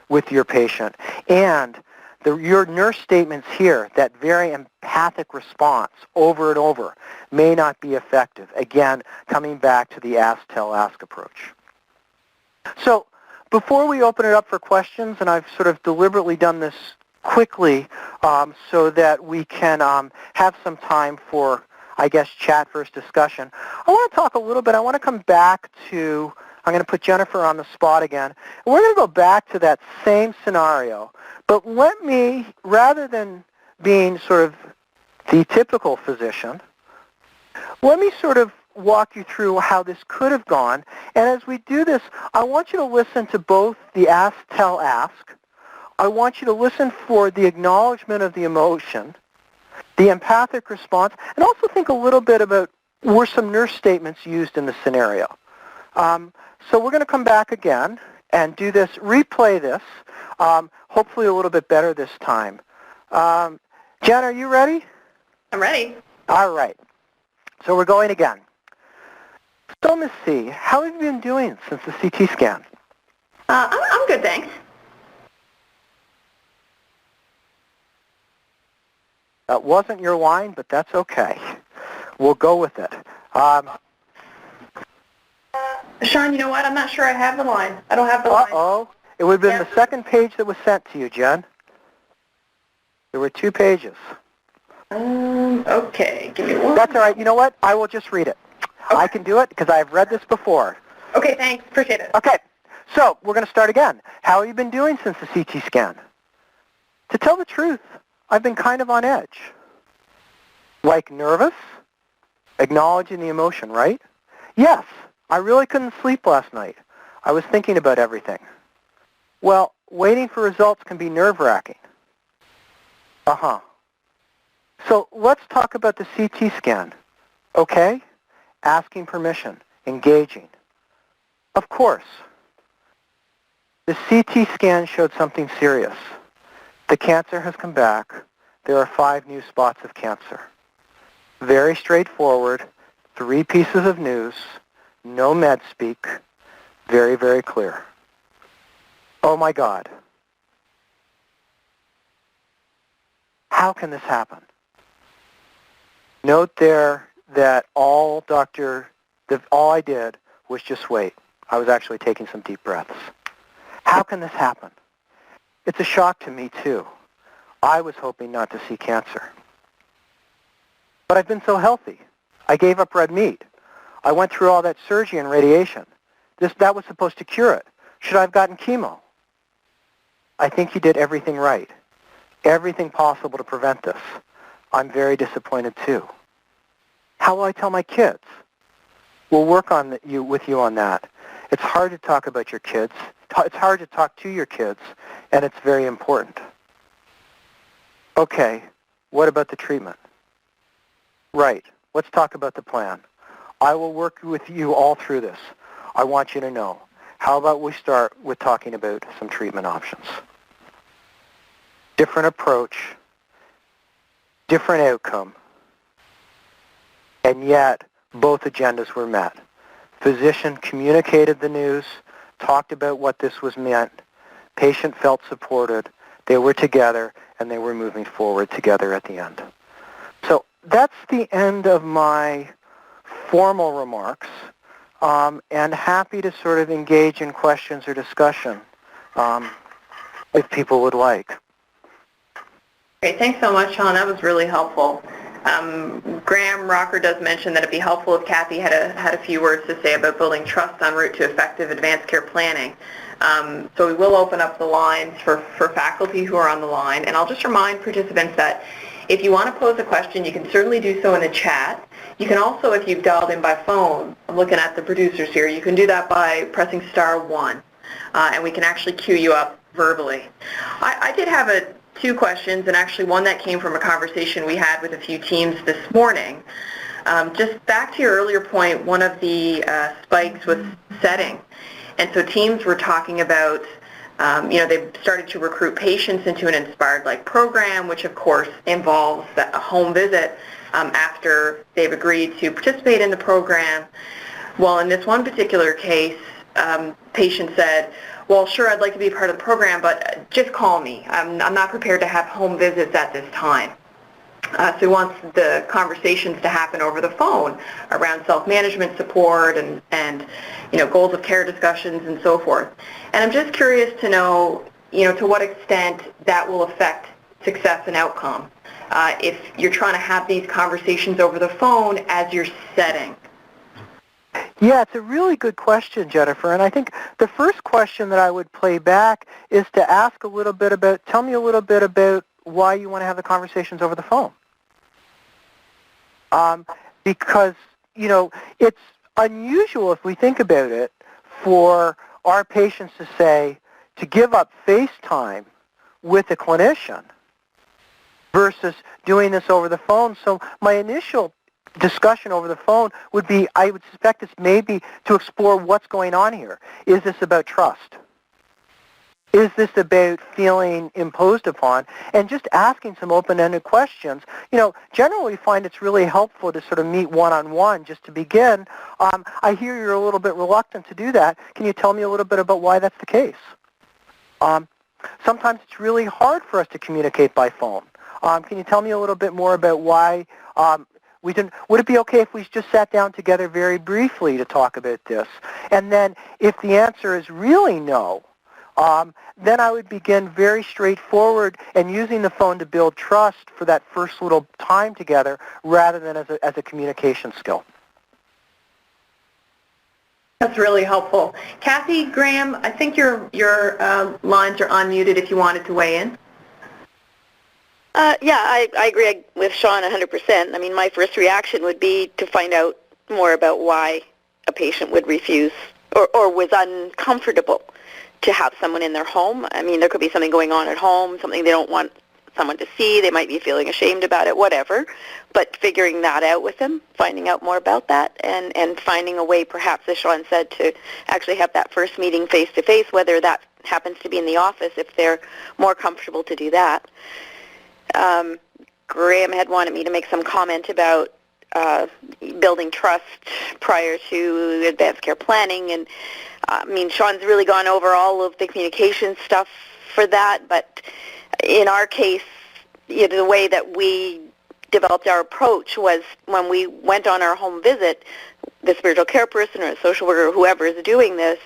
Speaker 5: with your patient. And your nurse statements here, that very empathic response over and over, may not be effective. Again, coming back to the ask, tell, ask approach. So before we open it up for questions, and I've sort of deliberately done this quickly so that we can have some time for, I guess, chat versus discussion, I want to talk a little bit. I want to come back to, I'm going to put Jennifer on the spot again. And we're going to go back to that same scenario. But let me, rather than being sort of the typical physician, let me sort of walk you through how this could have gone. And as we do this, I want you to listen to both the ask, tell, ask. I want you to listen for the acknowledgement of the emotion, the empathic response, and also think a little bit about, were some nurse statements used in the scenario? So we're going to come back again and do this, replay this, hopefully a little bit better this time. Jen, are you ready?
Speaker 1: I'm ready.
Speaker 5: All right. So we're going again. So, Ms. C, how have you been doing since the CT scan?
Speaker 1: I'm good, thanks.
Speaker 5: That wasn't your line, but that's okay. We'll go with it.
Speaker 1: Sean, you know what? I'm not sure I have the line. I don't have the line.
Speaker 5: Uh-oh. It would have been the second page that was sent to you, Jen. There were 2 pages.
Speaker 1: Okay. Give me one.
Speaker 5: That's all right. You know what? I will just read it.
Speaker 1: Okay.
Speaker 5: I can do it because I've read this before.
Speaker 1: Okay, thanks. Appreciate it.
Speaker 5: Okay. So we're going to start again. How have you been doing since the CT scan? To tell the truth, I've been kind of on edge. Like nervous? Acknowledging the emotion, right? Yes. I really couldn't sleep last night. I was thinking about everything. Well, waiting for results can be nerve-wracking. Uh-huh. So let's talk about the CT scan. Okay? Asking permission. Engaging. Of course. The CT scan showed something serious. The cancer has come back. There are 5 new spots of cancer. Very straightforward. 3 pieces of news. No med speak. Very, very clear. Oh my God. How can this happen? Note there that all I did was just wait. I was actually taking some deep breaths. How can this happen? It's a shock to me too. I was hoping not to see cancer. But I've been so healthy. I gave up red meat. I went through all that surgery and radiation. That was supposed to cure it. Should I have gotten chemo? I think you did everything right. Everything possible to prevent this. I'm very disappointed too. How will I tell my kids? We'll work with you on that. It's hard to talk about your kids. It's hard to talk to your kids, and it's very important. Okay, what about the treatment? Right, let's talk about the plan. I will work with you all through this. I want you to know. How about we start with talking about some treatment options? Different approach, different outcome, and yet both agendas were met. Physician communicated the news, talked about what this was meant, patient felt supported, they were together, and they were moving forward together at the end. So that's the end of my formal remarks, and happy to sort of engage in questions or discussion if people would like.
Speaker 1: Great. Thanks so much, Sean. That was really helpful. Graham Rocker does mention that it'd be helpful if Kathy had a few words to say about building trust en route to effective advanced care planning. So we will open up the lines for faculty who are on the line, and I'll just remind participants that if you want to pose a question, you can certainly do so in the chat. You can also, if you've dialed in by phone, I'm looking at the producers here, you can do that by pressing *1, and we can actually queue you up verbally. I did have 2 questions, and actually one that came from a conversation we had with a few teams this morning. Just back to your earlier point, one of the spikes was setting. And so teams were talking about, they've started to recruit patients into an Inspired-like program, which of course involves a home visit after they've agreed to participate in the program. Well, in this one particular case, patient said, well, sure, I'd like to be a part of the program, but just call me. I'm not prepared to have home visits at this time. So he wants the conversations to happen over the phone around self-management support and goals of care discussions and so forth. And I'm just curious to know, to what extent that will affect success and outcome if you're trying to have these conversations over the phone as you're setting.
Speaker 5: Yeah, it's a really good question, Jennifer. And I think the first question that I would play back is to ask tell me a little bit about why you want to have the conversations over the phone. Because, it's unusual if we think about it for our patients to give up face time with a clinician versus doing this over the phone. So my initial discussion over the phone would be, I would suspect it's maybe to explore what's going on here. Is this about trust? Is this about feeling imposed upon? And just asking some open-ended questions. Generally we find it's really helpful to sort of meet one-on-one just to begin. I hear you're a little bit reluctant to do that. Can you tell me a little bit about why that's the case? Sometimes it's really hard for us to communicate by phone. Can you tell me a little bit more about why would it be okay if we just sat down together very briefly to talk about this? And then if the answer is really no, then I would begin very straightforward and using the phone to build trust for that first little time together rather than as a communication skill.
Speaker 1: That's really helpful. Kathy, Graham, I think your lines are unmuted if you wanted to weigh in.
Speaker 2: Yeah, I agree with Sean 100%. I mean, my first reaction would be to find out more about why a patient would refuse or was uncomfortable to have someone in their home. I mean, there could be something going on at home, something they don't want someone to see. They might be feeling ashamed about it, whatever. But figuring that out with them, finding out more about that, and finding a way, perhaps, as Sean said, to actually have that first meeting face-to-face, whether that happens to be in the office if they're more comfortable to do that. Graham had wanted me to make some comment about building trust prior to advanced care planning, and I mean, Sean's really gone over all of the communication stuff for that, but in our case, the way that we developed our approach was when we went on our home visit, the spiritual care person or a social worker or whoever is doing this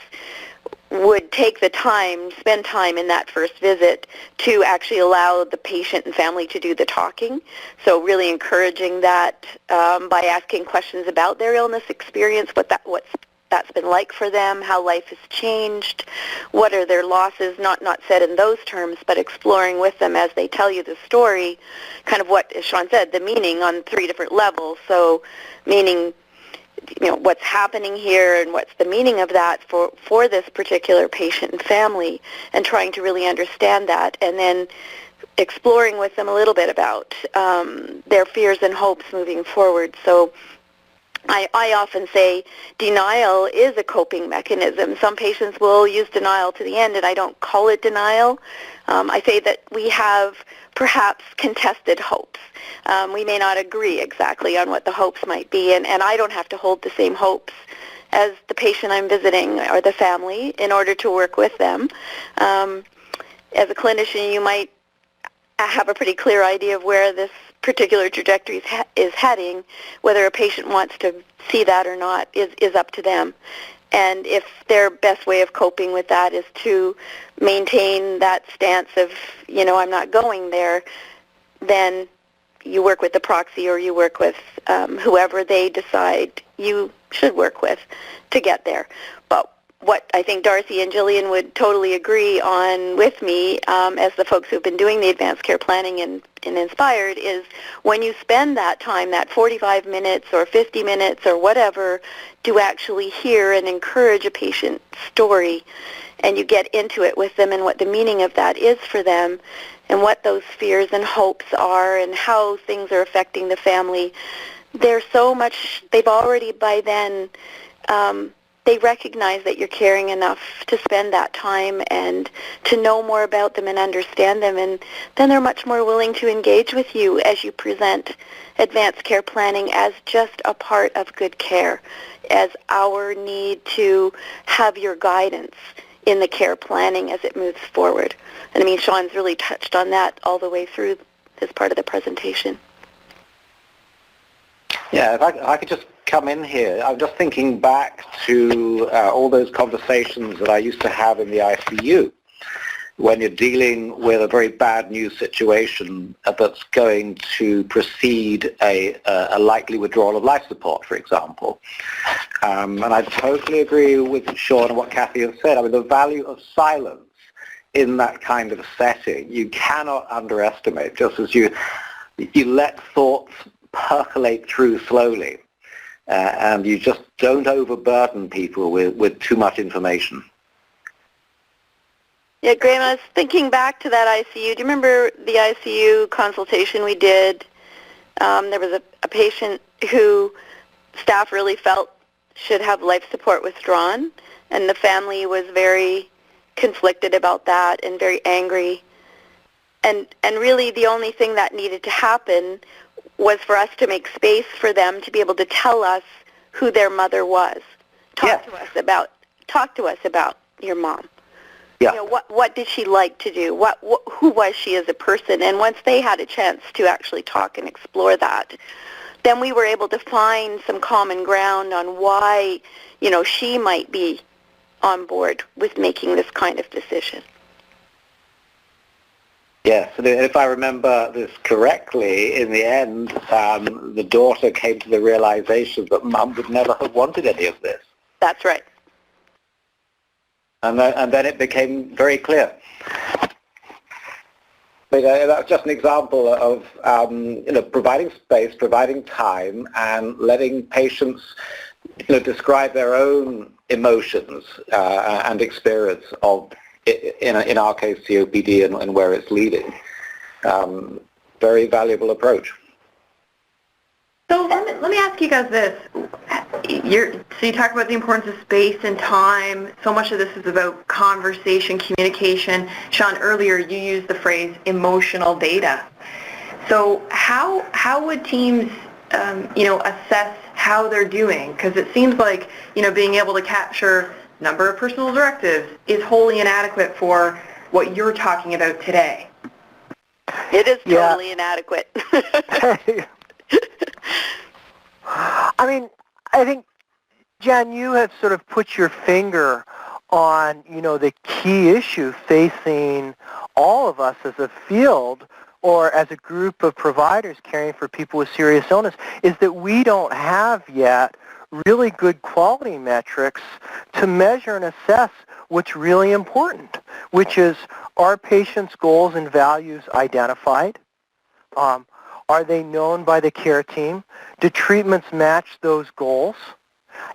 Speaker 2: would take the time, spend time in that first visit to actually allow the patient and family to do the talking. So really encouraging that by asking questions about their illness experience, what's that's been like for them, how life has changed, what are their losses, not said in those terms, but exploring with them as they tell you the story, kind of what, as Sean said, the meaning on 3 different levels. So meaning, what's happening here and what's the meaning of that for this particular patient and family, and trying to really understand that, and then exploring with them a little bit about their fears and hopes moving forward. So I often say denial is a coping mechanism. Some patients will use denial to the end, and I don't call it denial. I say that we have perhaps contested hopes. We may not agree exactly on what the hopes might be, and I don't have to hold the same hopes as the patient I'm visiting or the family in order to work with them. As a clinician, you might have a pretty clear idea of where this particular trajectory is heading. Whether a patient wants to see that or not is up to them. And if their best way of coping with that is to maintain that stance of, I'm not going there, then you work with the proxy or you work with whoever they decide you should work with to get there. But what I think Darcy and Jillian would totally agree on with me, as the folks who've been doing the advanced care planning in Inspired, is when you spend that time, that 45 minutes or 50 minutes or whatever, to actually hear and encourage a patient's story, and you get into it with them and what the meaning of that is for them, and what those fears and hopes are, and how things are affecting the family, there's so much, they've already by then, they recognize that you're caring enough to spend that time and to know more about them and understand them, and then they're much more willing to engage with you as you present advanced care planning as just a part of good care, as our need to have your guidance in the care planning as it moves forward. And I mean, Sean's really touched on that all the way through this part of the presentation.
Speaker 6: Yeah, if I could just come in here. I'm just thinking back to all those conversations that I used to have in the ICU when you're dealing with a very bad news situation that's going to precede a likely withdrawal of life support, for example. And I totally agree with Sean and what Kathy has said. I mean, the value of silence in that kind of setting, you cannot underestimate, just as you let thoughts percolate through slowly. And you just don't overburden people with too much information.
Speaker 2: Yeah, Graham, I was thinking back to that ICU. Do you remember the ICU consultation we did? There was a patient who staff really felt should have life support withdrawn, and the family was very conflicted about that and very angry. And really the only thing that needed to happen was for us to make space for them to be able to tell us who their mother was. Talk to us about your mom.
Speaker 6: Yeah.
Speaker 2: You know, what did she like to do? Who was she as a person? And once they had a chance to actually talk and explore that, then we were able to find some common ground on why, you know, she might be on board with making this kind of decision.
Speaker 6: Yes, and if I remember this correctly, in the end, the daughter came to the realization that Mum would never have wanted any of this.
Speaker 2: That's right.
Speaker 6: And then it became very clear. But, that's just an example of providing space, providing time, and letting patients describe their own emotions and experience of, in our case, COPD and where it's leading. Very valuable approach.
Speaker 1: So let me ask you guys this. So you talk about the importance of space and time. So much of this is about conversation, communication. Sean, earlier you used the phrase emotional data. So how would teams, assess how they're doing? Because it seems like, being able to capture number of personal directives is wholly inadequate for what you're talking about today.
Speaker 2: It is totally inadequate.
Speaker 5: I mean, I think, Jen, you have sort of put your finger on, the key issue facing all of us as a field or as a group of providers caring for people with serious illness, is that we don't have yet really good quality metrics to measure and assess what's really important, which is, are patients' goals and values identified? Are they known by the care team? Do treatments match those goals?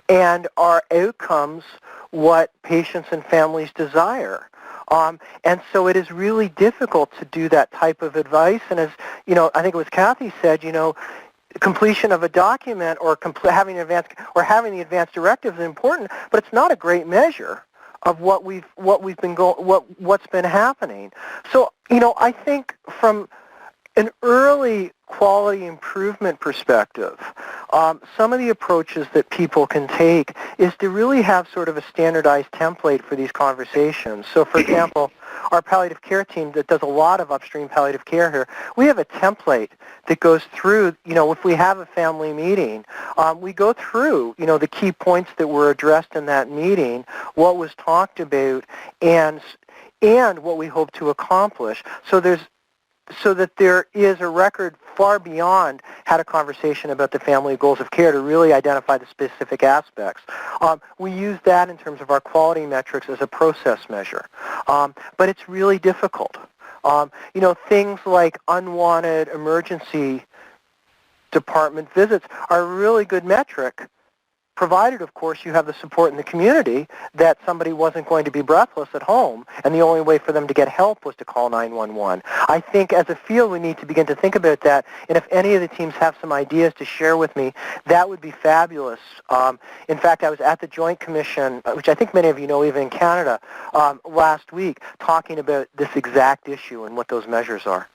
Speaker 5: And are outcomes what patients and families desire? And so it is really difficult to do that type of advice. And as, I think it was Kathy said, completion of a document or having the advanced directive is important, but it's not a great measure of what's been happening. So, I think from an early quality improvement perspective, some of the approaches that people can take is to really have sort of a standardized template for these conversations. So, for example, our palliative care team that does a lot of upstream palliative care here, we have a template that goes through, if we have a family meeting, we go through, the key points that were addressed in that meeting, what was talked about, and what we hope to accomplish. So that there is a record far beyond had a conversation about the family goals of care to really identify the specific aspects. We use that in terms of our quality metrics as a process measure. But it's really difficult. Things like unwanted emergency department visits are a really good metric, provided, of course, you have the support in the community that somebody wasn't going to be breathless at home, and the only way for them to get help was to call 911. I think as a field we need to begin to think about that, and if any of the teams have some ideas to share with me, that would be fabulous. In fact, I was at the Joint Commission, which I think many of you know even in Canada, last week, talking about this exact issue and what those measures are.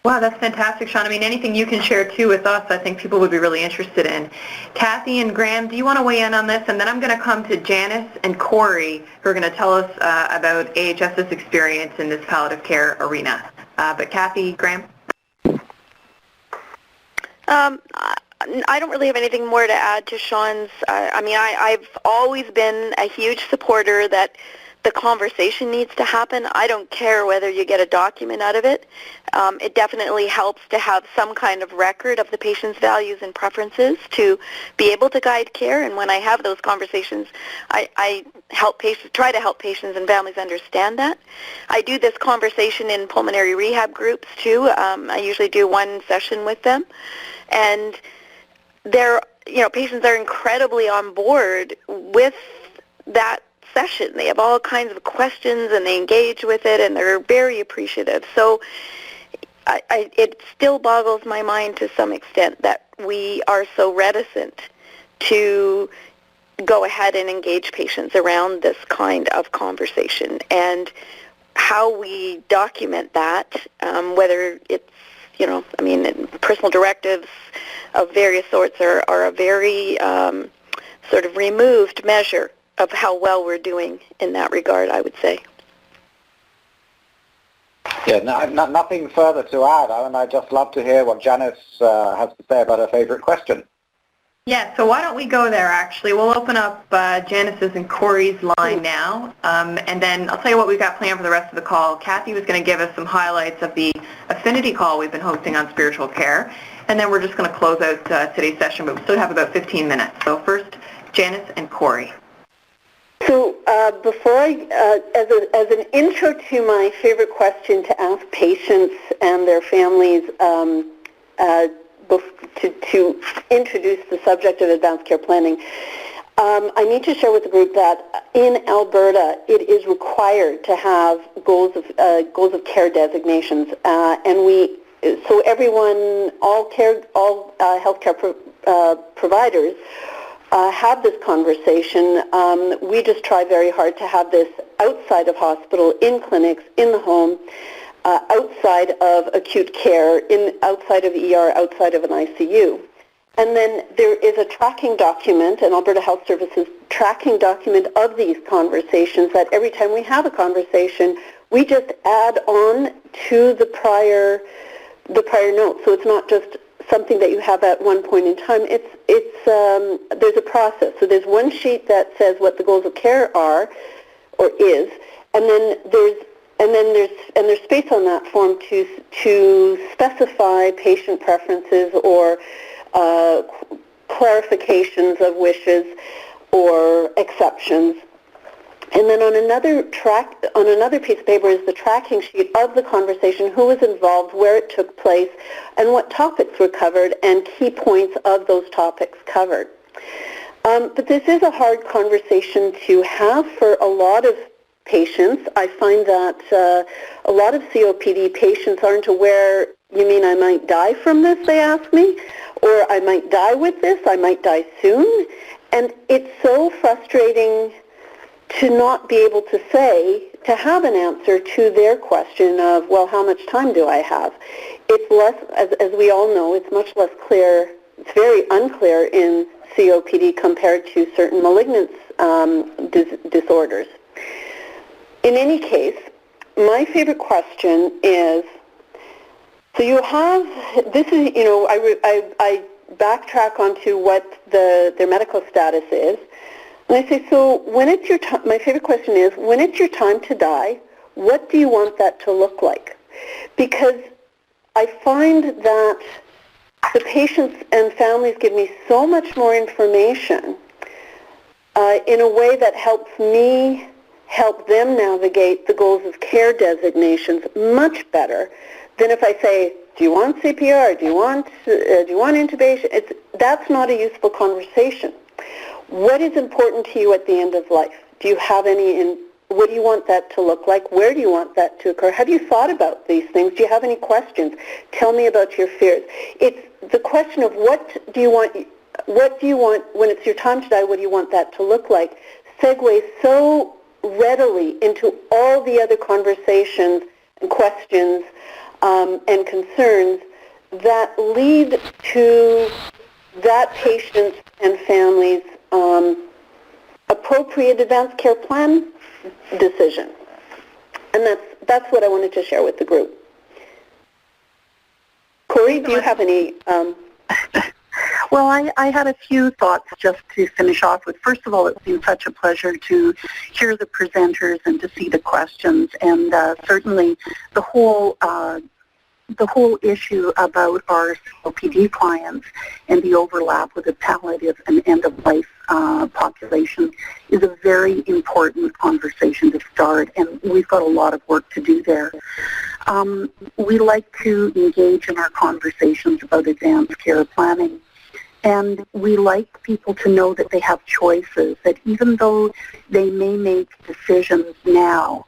Speaker 1: Wow, that's fantastic, Sean. I mean, anything you can share, too, with us, I think people would be really interested in. Kathy and Graham, do you want to weigh in on this? And then I'm going to come to Janice and Corey, who are going to tell us about AHS's experience in this palliative care arena. But Kathy, Graham?
Speaker 2: I don't really have anything more to add to Sean's. I've always been a huge supporter that the conversation needs to happen. I don't care whether you get a document out of it. It definitely helps to have some kind of record of the patient's values and preferences to be able to guide care. And when I have those conversations, I try to help patients and families understand that. I do this conversation in pulmonary rehab groups too. I usually do one session with them, and patients are incredibly on board with that session. They have all kinds of questions and they engage with it and they're very appreciative. So it still boggles my mind to some extent that we are so reticent to go ahead and engage patients around this kind of conversation. And how we document that, whether it's, personal directives of various sorts are a very sort of removed measure of how well we're doing in that regard, I would say.
Speaker 6: Yeah, nothing further to add, and I'd just love to hear what Janice has to say about her favorite question.
Speaker 1: Yeah, so why don't we go there, actually. We'll open up Janice's and Corey's line now, and then I'll tell you what we've got planned for the rest of the call. Kathy was going to give us some highlights of the affinity call we've been hosting on spiritual care, and then we're just going to close out today's session, but we still have about 15 minutes. So first, Janice and Corey.
Speaker 4: So before as an intro to my favorite question to ask patients and their families, to introduce the subject of advanced care planning, I need to share with the group that in Alberta it is required to have goals of care designations, and so everyone, all healthcare providers have this conversation. We just try very hard to have this outside of hospital, in clinics, in the home, outside of acute care, outside of ER, outside of an ICU. And then there is a tracking document, an Alberta Health Services tracking document of these conversations that every time we have a conversation, we just add on to the prior note. So it's not just something that you have at one point in time. There's a process. So there's one sheet that says what the goals of care are or is, and then there's space on that form to specify patient preferences or clarifications of wishes or exceptions. And then on another piece of paper is the tracking sheet of the conversation, who was involved, where it took place, and what topics were covered, and key points of those topics covered. But this is a hard conversation to have for a lot of patients. I find that a lot of COPD patients aren't aware, you mean I might die from this, they ask me, or I might die with this, I might die soon. And it's so frustrating to not be able to have an answer to their question of, well, how much time do I have? It's less, as we all know, it's much less clear, it's very unclear in COPD compared to certain malignant disorders. In any case, my favorite question is, so you have, this is, I backtrack onto what their medical status is, and I say, so when it's your time, my favorite question is, when it's your time to die, what do you want that to look like? Because I find that the patients and families give me so much more information in a way that helps me help them navigate the goals of care designations much better than if I say, do you want CPR? Do you want intubation? That's not a useful conversation. What is important to you at the end of life? Do you have what do you want that to look like? Where do you want that to occur? Have you thought about these things? Do you have any questions? Tell me about your fears. It's the question of what do you want when it's your time to die, what do you want that to look like, segues so readily into all the other conversations and questions and concerns that lead to that patient's and family's appropriate advanced care plan decision. And that's what I wanted to share with the group. Corey, do you have any?
Speaker 7: Well, I had a few thoughts just to finish off with. First of all, it's been such a pleasure to hear the presenters and to see the questions, and certainly the whole issue about our COPD clients and the overlap with the palliative and end-of-life population is a very important conversation to start, and we've got a lot of work to do there. We like to engage in our conversations about advanced care planning, and we like people to know that they have choices, that even though they may make decisions now,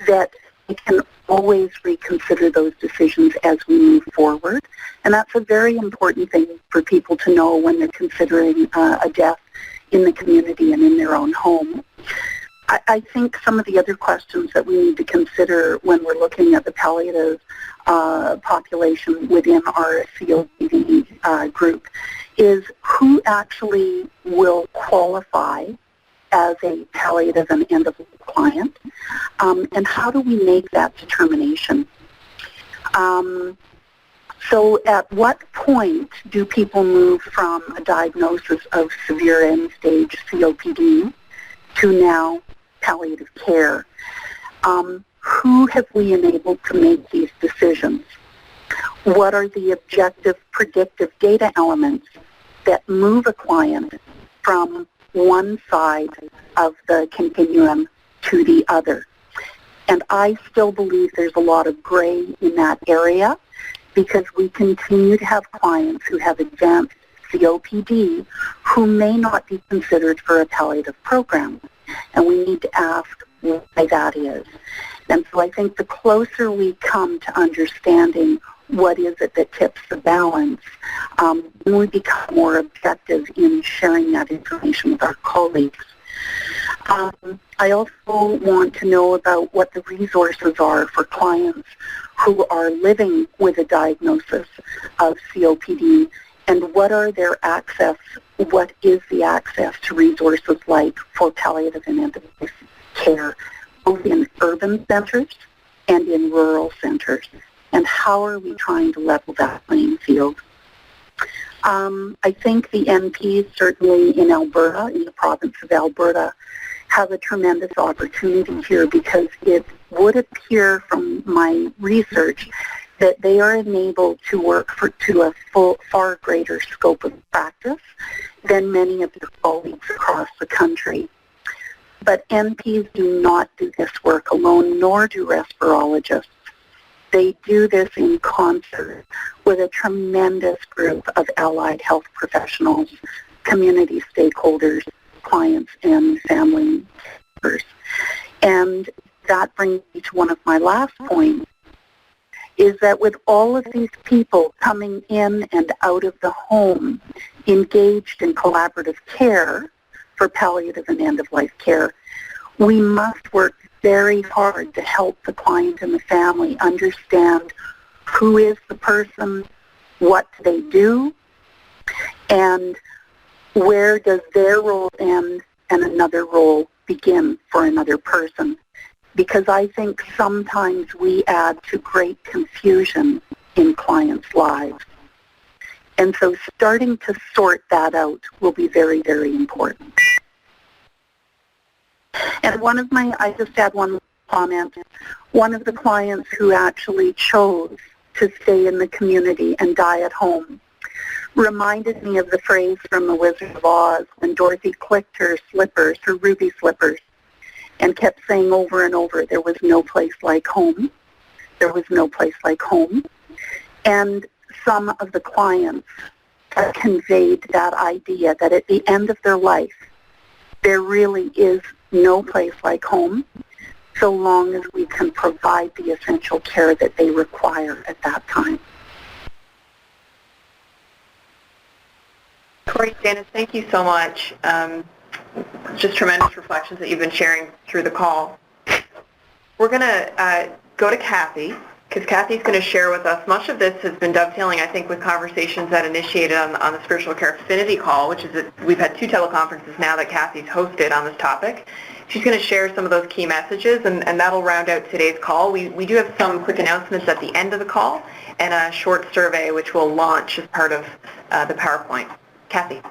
Speaker 7: that they can always reconsider those decisions as we move forward. And that's a very important thing for people to know when they're considering a death in the community and in their own home. I think some of the other questions that we need to consider when we're looking at the palliative population within our COPD group is who actually will qualify as a palliative and end-of-life client, and how do we make that determination? So at what point do people move from a diagnosis of severe end-stage COPD to now palliative care? Who have we enabled to make these decisions? What are the objective predictive data elements that move a client from one side of the continuum to the other? And I still believe there's a lot of gray in that area because we continue to have clients who have advanced COPD who may not be considered for a palliative program. And we need to ask why that is. And so I think the closer we come to understanding what is it that tips the balance, when we become more objective in sharing that information with our colleagues. I also want to know about what the resources are for clients who are living with a diagnosis of COPD and what are their access, what is the access to resources like for palliative and end-of-life care, both in urban centers and in rural centers, and how are we trying to level that playing field? I think the NPs, certainly in Alberta, in the province of Alberta, have a tremendous opportunity here because it would appear from my research that they are enabled to work to a far greater scope of practice than many of their colleagues across the country. But NPs do not do this work alone, nor do respirologists. They do this in concert with a tremendous group of allied health professionals, community stakeholders, clients, and family members. And that brings me to one of my last points, is that with all of these people coming in and out of the home, engaged in collaborative care for palliative and end-of-life care, we must work very hard to help the client and the family understand who is the person, what do they do, and where does their role end and another role begin for another person. Because I think sometimes we add to great confusion in clients' lives. And so starting to sort that out will be very, very important. And I just add one comment. One of the clients who actually chose to stay in the community and die at home reminded me of the phrase from The Wizard of Oz when Dorothy clicked her slippers, her ruby slippers, and kept saying over and over, there was no place like home. There was no place like home. And some of the clients have conveyed that idea that at the end of their life, there really is no place like home so long as we can provide the essential care that they require at that time.
Speaker 1: Corey, Janice, thank you so much. Just tremendous reflections that you've been sharing through the call. We're going to go to Kathy, because Kathy's going to share with us. Much of this has been dovetailing, I think, with conversations that initiated on the Spiritual Care Affinity call, which is that we've had 2 teleconferences now that Kathy's hosted on this topic. She's going to share some of those key messages, and that'll round out today's call. We do have some quick announcements at the end of the call and a short survey which we'll launch as part of the PowerPoint. Kathy.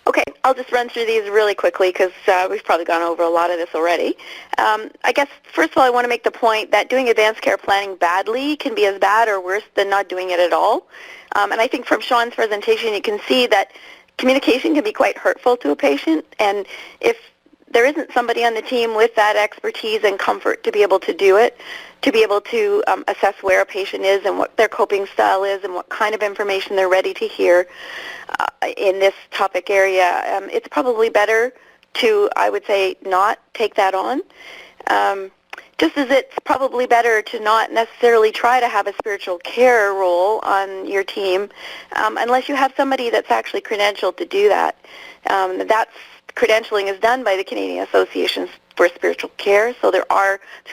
Speaker 2: Okay, I'll just run through these really quickly because we've probably gone over a lot of this already. I guess, first of all, I want to make the point that doing advanced care planning badly can be as bad or worse than not doing it at all. And I think from Sean's presentation, you can see that communication can be quite hurtful to a patient, and if there isn't somebody on the team with that expertise and comfort to be able to do it, to be able to assess where a patient is and what their coping style is and what kind of information they're ready to hear in this topic area, it's probably better to, I would say, not take that on. just as it's probably better to not necessarily try to have a spiritual care role on your team unless you have somebody that's actually credentialed to do that. That's credentialing is done by the Canadian Association for Spiritual Care, so there's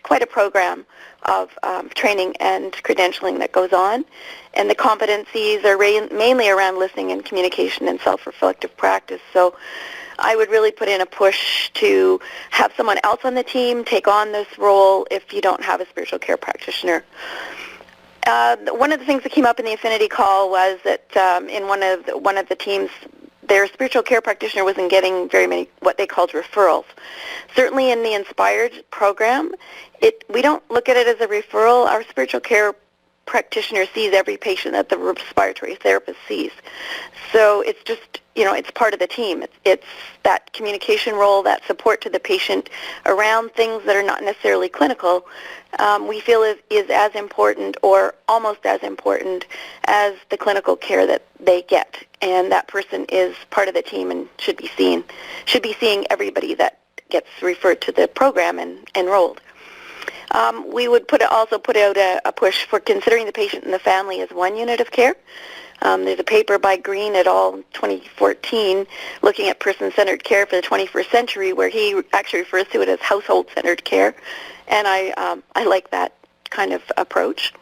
Speaker 2: quite a program of training and credentialing that goes on, and the competencies are mainly around listening and communication and self-reflective practice. So I would really put in a push to have someone else on the team take on this role if you don't have a spiritual care practitioner. One of the things that came up in the Affinity call was that in one of the teams, their spiritual care practitioner wasn't getting very many what they called referrals. Certainly in the Inspired program, we don't look at it as a referral. Our spiritual care practitioner sees every patient that the respiratory therapist sees. So it's just, it's part of the team. It's that communication role, that support to the patient around things that are not necessarily clinical, we feel is as important or almost as important as the clinical care that they get. And that person is part of the team and should be seeing everybody that gets referred to the program and enrolled. We would also put out a push for considering the patient and the family as one unit of care. There's a paper by Green et al. 2014 looking at person-centered care for the 21st century, where he actually refers to it as household-centered care, and I like that kind of approach.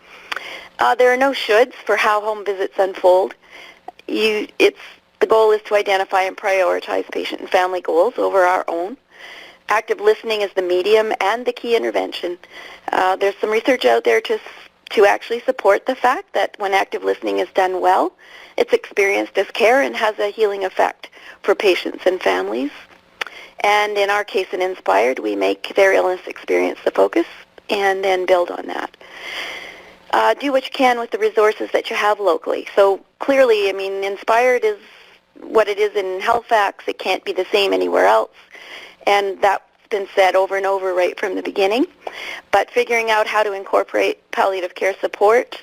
Speaker 2: There are no shoulds for how home visits unfold. The goal is to identify and prioritize patient and family goals over our own. Active listening is the medium and the key intervention. There's some research out there to actually support the fact that when active listening is done well, it's experienced as care and has a healing effect for patients and families. And in our case in Inspired, we make their illness experience the focus and then build on that. Do what you can with the resources that you have locally. So clearly, Inspired is what it is in Halifax. It can't be the same anywhere else. And that's been said over and over right from the beginning. But figuring out how to incorporate palliative care support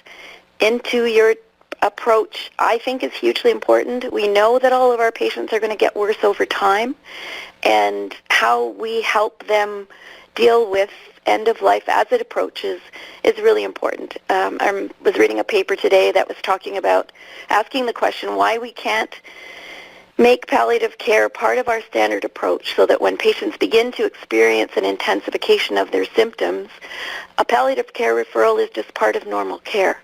Speaker 2: into your approach, I think, is hugely important. We know that all of our patients are going to get worse over time, and how we help them deal with end of life as it approaches is really important. I was reading a paper today that was talking about asking the question why we can't make palliative care part of our standard approach, so that when patients begin to experience an intensification of their symptoms, a palliative care referral is just part of normal care.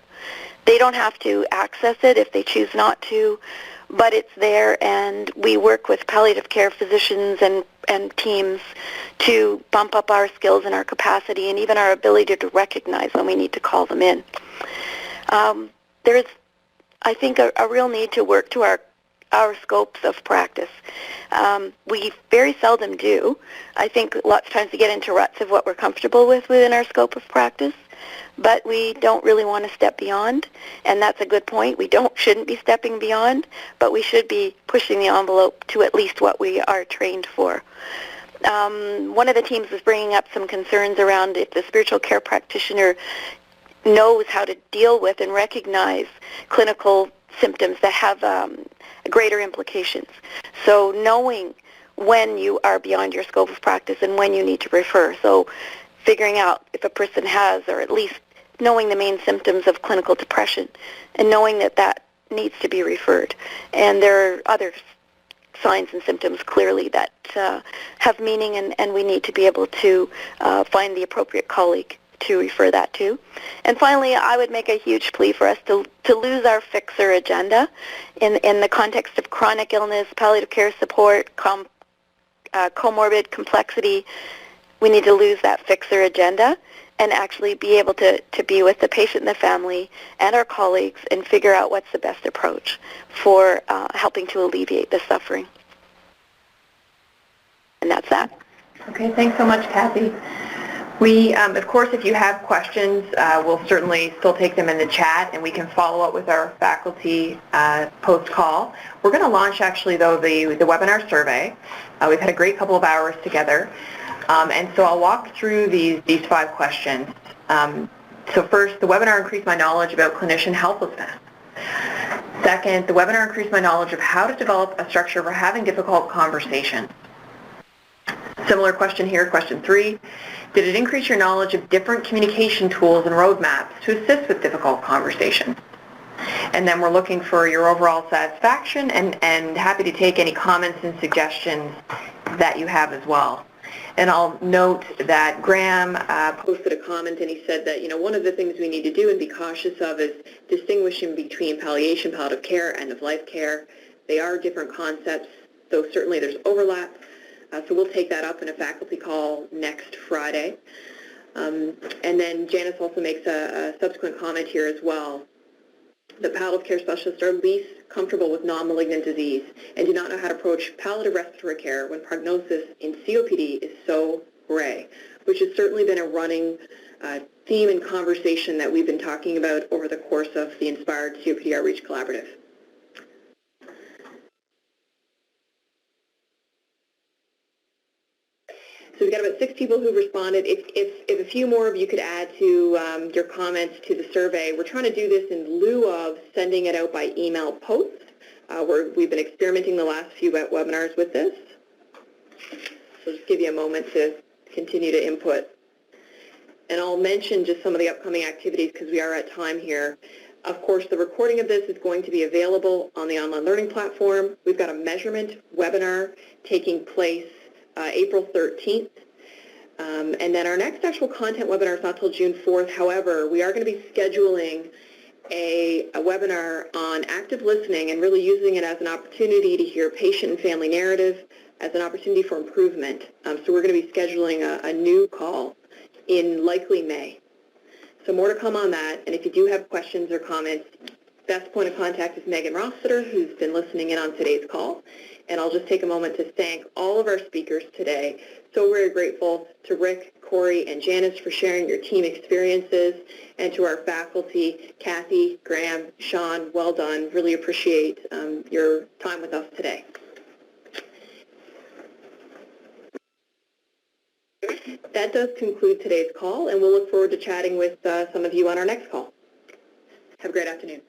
Speaker 2: They don't have to access it if they choose not to, but it's there, and we work with palliative care physicians and teams to bump up our skills and our capacity and even our ability to recognize when we need to call them in. There's, I think, a real need to work to our scopes of practice. We very seldom do. I think lots of times we get into ruts of what we're comfortable with within our scope of practice, but we don't really want to step beyond, and that's a good point. We shouldn't be stepping beyond, but we should be pushing the envelope to at least what we are trained for. One of the teams was bringing up some concerns around if the spiritual care practitioner knows how to deal with and recognize clinical symptoms that have greater implications. So knowing when you are beyond your scope of practice and when you need to refer. So figuring out if a person has, or at least knowing the main symptoms of clinical depression and knowing that needs to be referred. And there are other signs and symptoms clearly that have meaning, and we need to be able to find the appropriate colleague to refer that to. And finally, I would make a huge plea for us to lose our fixer agenda in the context of chronic illness, palliative care support, comorbid complexity. We need to lose that fixer agenda and actually be able to be with the patient and the family and our colleagues and figure out what's the best approach for helping to alleviate the suffering. And that's that.
Speaker 1: Okay, thanks so much, Kathy. We, of course, if you have questions, we'll certainly still take them in the chat, and we can follow up with our faculty post-call. We're going to launch, actually, though, the webinar survey. We've had a great couple of hours together, and so I'll walk through these 5 questions. So first, the webinar increased my knowledge about clinician helplessness. Second, the webinar increased my knowledge of how to develop a structure for having difficult conversations. Similar question here, question 3. Did it increase your knowledge of different communication tools and roadmaps to assist with difficult conversations? And then we're looking for your overall satisfaction and happy to take any comments and suggestions that you have as well. And I'll note that Graham posted a comment and he said that, one of the things we need to do and be cautious of is distinguishing between palliation, palliative care, end-of-life care. They are different concepts, though certainly there's overlap. So we'll take that up in a faculty call next Friday. And then Janice also makes a subsequent comment here as well. The palliative care specialists are least comfortable with non-malignant disease and do not know how to approach palliative respiratory care when prognosis in COPD is so gray, which has certainly been a running theme and conversation that we've been talking about over the course of the Inspired COPD Outreach Collaborative. So we've got about 6 people who've responded. If a few more of you could add to your comments to the survey, we're trying to do this in lieu of sending it out by email post. We've been experimenting the last few webinars with this. So just give you a moment to continue to input. And I'll mention just some of the upcoming activities because we are at time here. Of course, the recording of this is going to be available on the online learning platform. We've got a measurement webinar taking place April 13th. And then our next actual content webinar is not till June 4th. However, we are going to be scheduling a webinar on active listening and really using it as an opportunity to hear patient and family narrative as an opportunity for improvement. So we're going to be scheduling a new call in likely May. So more to come on that. And if you do have questions or comments, best point of contact is Megan Rossiter, who's been listening in on today's call. And I'll just take a moment to thank all of our speakers today. So very grateful to Rick, Corey, and Janice for sharing your team experiences, and to our faculty, Kathy, Graham, Sean, well done. Really appreciate your time with us today. That does conclude today's call, and we'll look forward to chatting with some of you on our next call. Have a great afternoon.